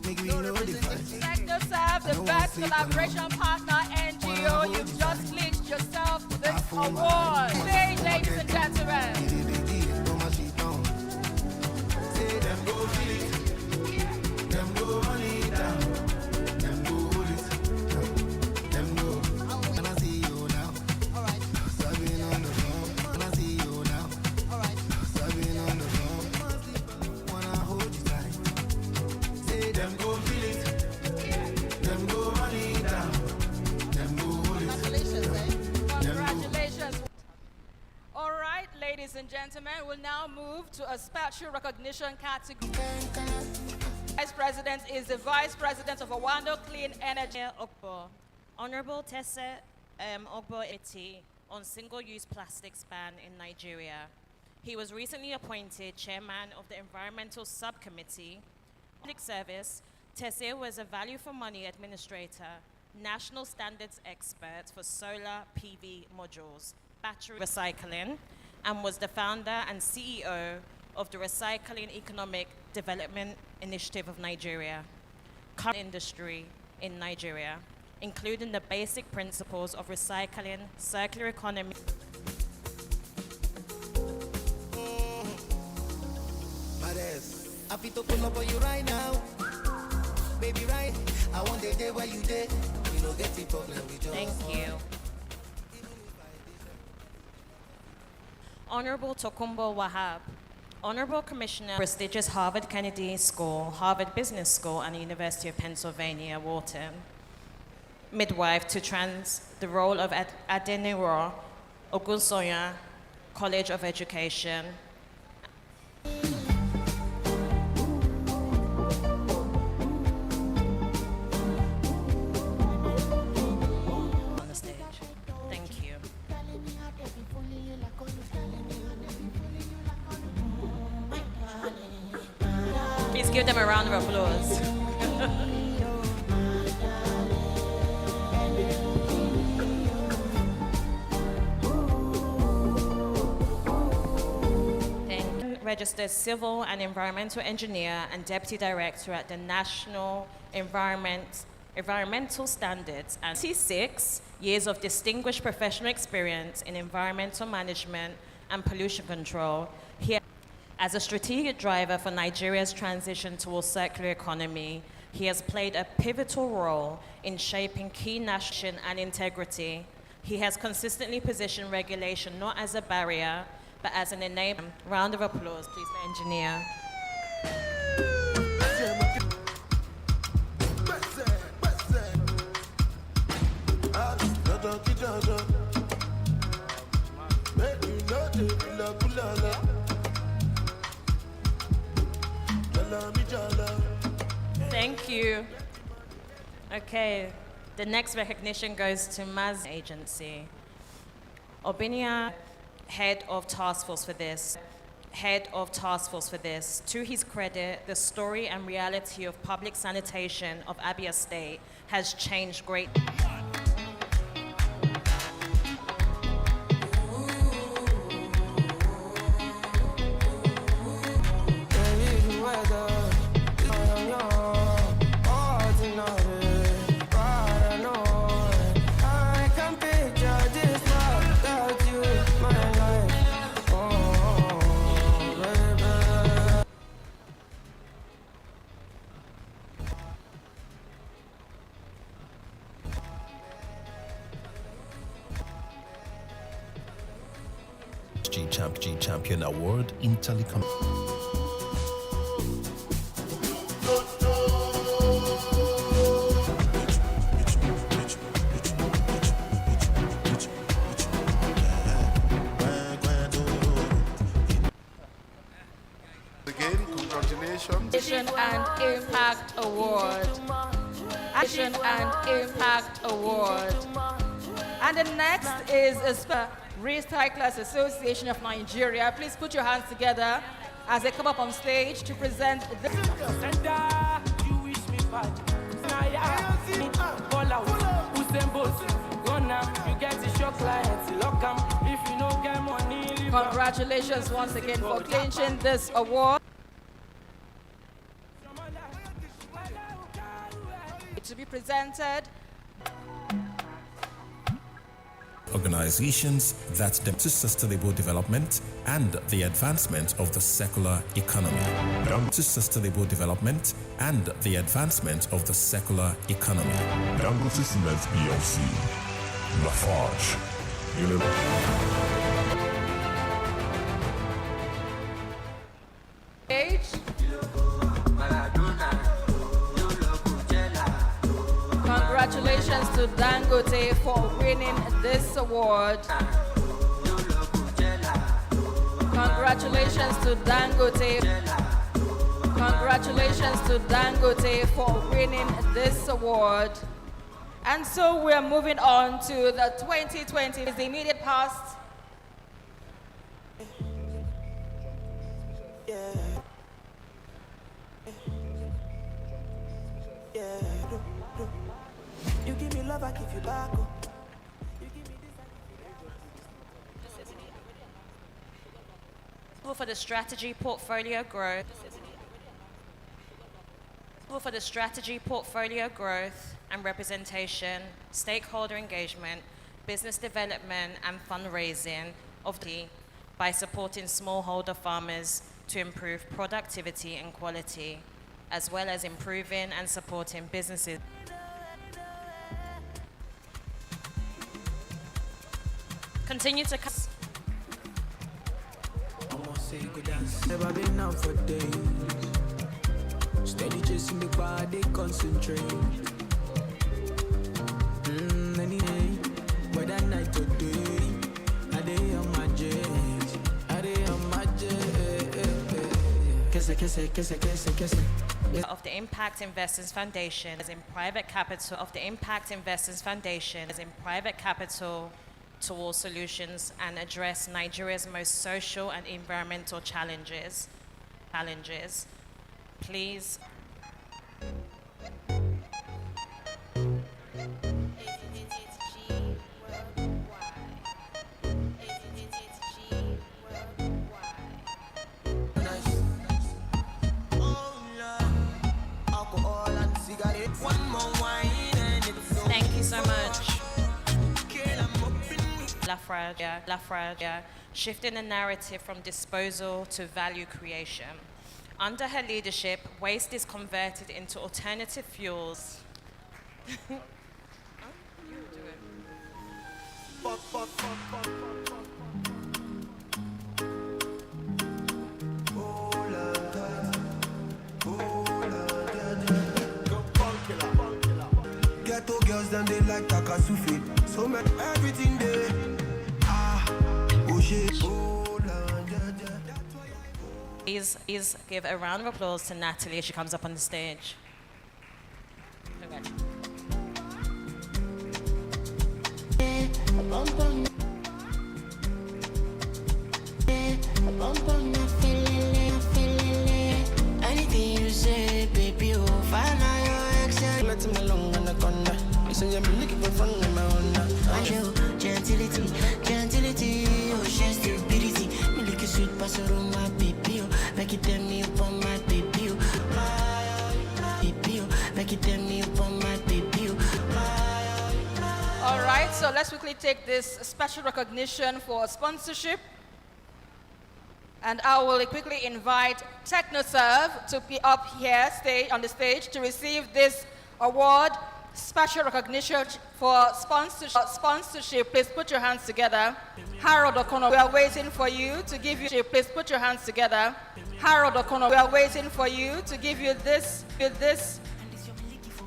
make me know the fight. TechnoServe, the best collaboration partner NGO. You've just clinched yourself this award. Stage, ladies and gentlemen. Say them go feel it, them go run it down, them go hold it, them go. When I see you now, alright. Sabbing on the phone. When I see you now, alright. Sabbing on the phone. Wanna hold you tight. Say them go feel it, them go run it down, them go hold it. Congratulations, Congratulations. All right, ladies and gentlemen, we'll now move to a special recognition category. Vice President is the Vice President of Awando Clean Energy. Ogbo. Honorable Tese Ogbo Eti on single-use plastics ban in Nigeria. He was recently appointed chairman of the Environmental Subcommittee. Public service, Tese was a value-for-money administrator, national standards expert for solar PV modules, battery recycling, and was the founder and CEO of the Recycling Economic Development Initiative of Nigeria, current industry in Nigeria, including the basic principles of recycling, circular economy. Happy to pull up on you right now, baby, right? I want the day where you did. You Thank you. Honorable Tokumbo Wahab, Honorable Commissioner, prestigious Harvard Kennedy School, Harvard Business School, and University of Pennsylvania, Wharton. Midwife to the role of Adeniro Ogunsoya, College of Education. On the stage. Thank you. Please give them a round of applause. Registered civil and environmental engineer and deputy director at the National Environmental Standards, and 26 years of distinguished professional experience in environmental management and pollution control. He, as a strategic driver for Nigeria's transition towards circular economy, he has played a pivotal role in shaping key national and integrity. He has consistently positioned regulation not as a barrier, but as an enabler. Round of applause, please, for engineer. Thank you. Okay, the next recognition goes to Maz Agency. Obinia, head of task force for this. To his credit, the story and reality of public sanitation of Abia State has changed greatly. G Champion Award in Telecom. Again, congratulations. Action and Impact Award. Action and Impact Award. And the next is a Recyclers Association of Nigeria. Please put your hands together as they come up on stage to present the Congratulations once again for clinching this award. To be presented. Organizations that devote to sustainable development and the advancement of the secular economy. To sustainable development and the advancement of the secular economy. Dangote Cement PLC, Lafarge, Congratulations to Dangote for winning this award. Congratulations to Dangote. Congratulations to Dangote for winning this award. And so we're moving on to the 2020, the immediate past. You give me love, I give you back. For the strategy portfolio growth. For the strategy portfolio growth and representation, stakeholder engagement, business development and fundraising of the by supporting smallholder farmers to improve productivity and quality, as well as improving and supporting businesses. Continue to Never been out for days. Steady chasing the body, concentrate. Any day, whether night or day, I day on my J's, I day on my J's. of the Impact Investors Foundation as in private capital towards solutions and address Nigeria's most social and environmental challenges. Please. Thank you so much. Lafraja, shifting the narrative from disposal to value creation. Under her leadership, waste is converted into alternative fuels. Ghetto girls, them they like Takasufi. So make everything there. Oh shit. Please give a round of applause to Natalie as she comes up on the stage. Anything you say, baby, oh, find out your accent. Let me along on the corner. Listen, you're looking for fun in my own. Gentility, oh, she's stupidity. Me like a sweet passer on my baby, oh. Make it tell me upon my baby, oh. Baby, oh. Make it tell me upon my baby, oh. All right, so let's quickly take this special recognition for sponsorship. And I will quickly invite TechnoServe to be up here on the stage to receive this award, special recognition for sponsorship. Please put your hands together. Harold O'Connor, we are waiting for you to give you. Please put your hands together. Harold O'Connor, we are waiting for you to give you this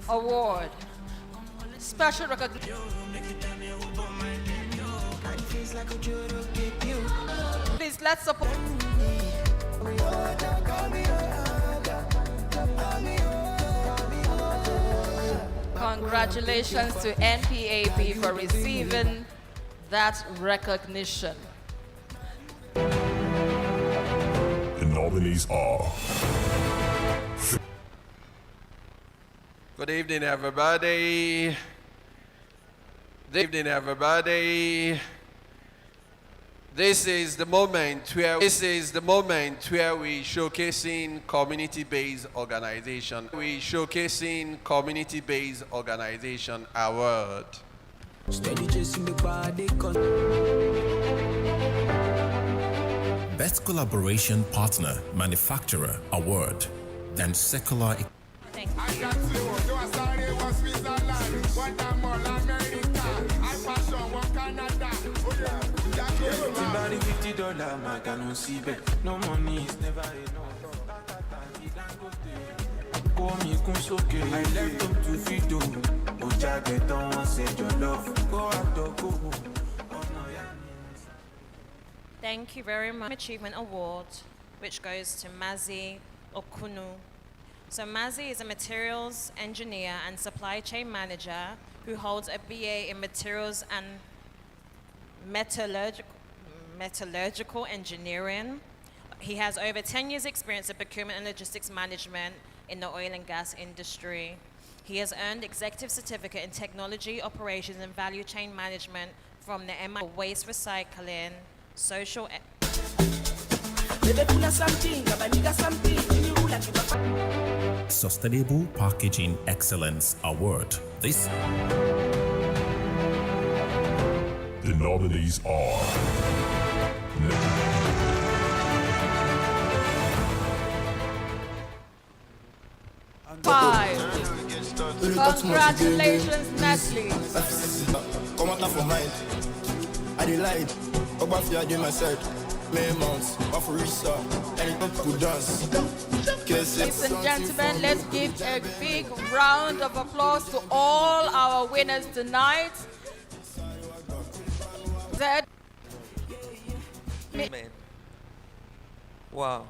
award. Special recognition. Please let's support. Congratulations to NPAP for receiving that recognition. The nominees are... Good evening, everybody. Good evening, everybody. This is the moment where we showcasing community-based organization. We showcasing community-based organization award. Best Collaboration Partner Manufacturer Award and Secular. Thank you. $50, my can see bet. No money is never enough. Call me Kunsoke. I left them to Fido. Oja get on one say your love. Go out to go. Thank you very much. Achievement Award, which goes to Mazi Okunu. So Mazi is a materials engineer and supply chain manager who holds a BA in materials and metallurgical engineering. He has over 10 years experience in procurement and logistics management in the oil and gas industry. He has earned executive certificate in technology, operations and value chain management from the MI Waste Recycling, Social Sustainable Packaging Excellence Award. The nominees are... 5. Congratulations, Nestle. Come out for mind. I the light. Obafia give my side. May months, Afurisa, and could dance. Ladies and gentlemen, let's give a big round of applause to all our winners tonight. Amen. Wow.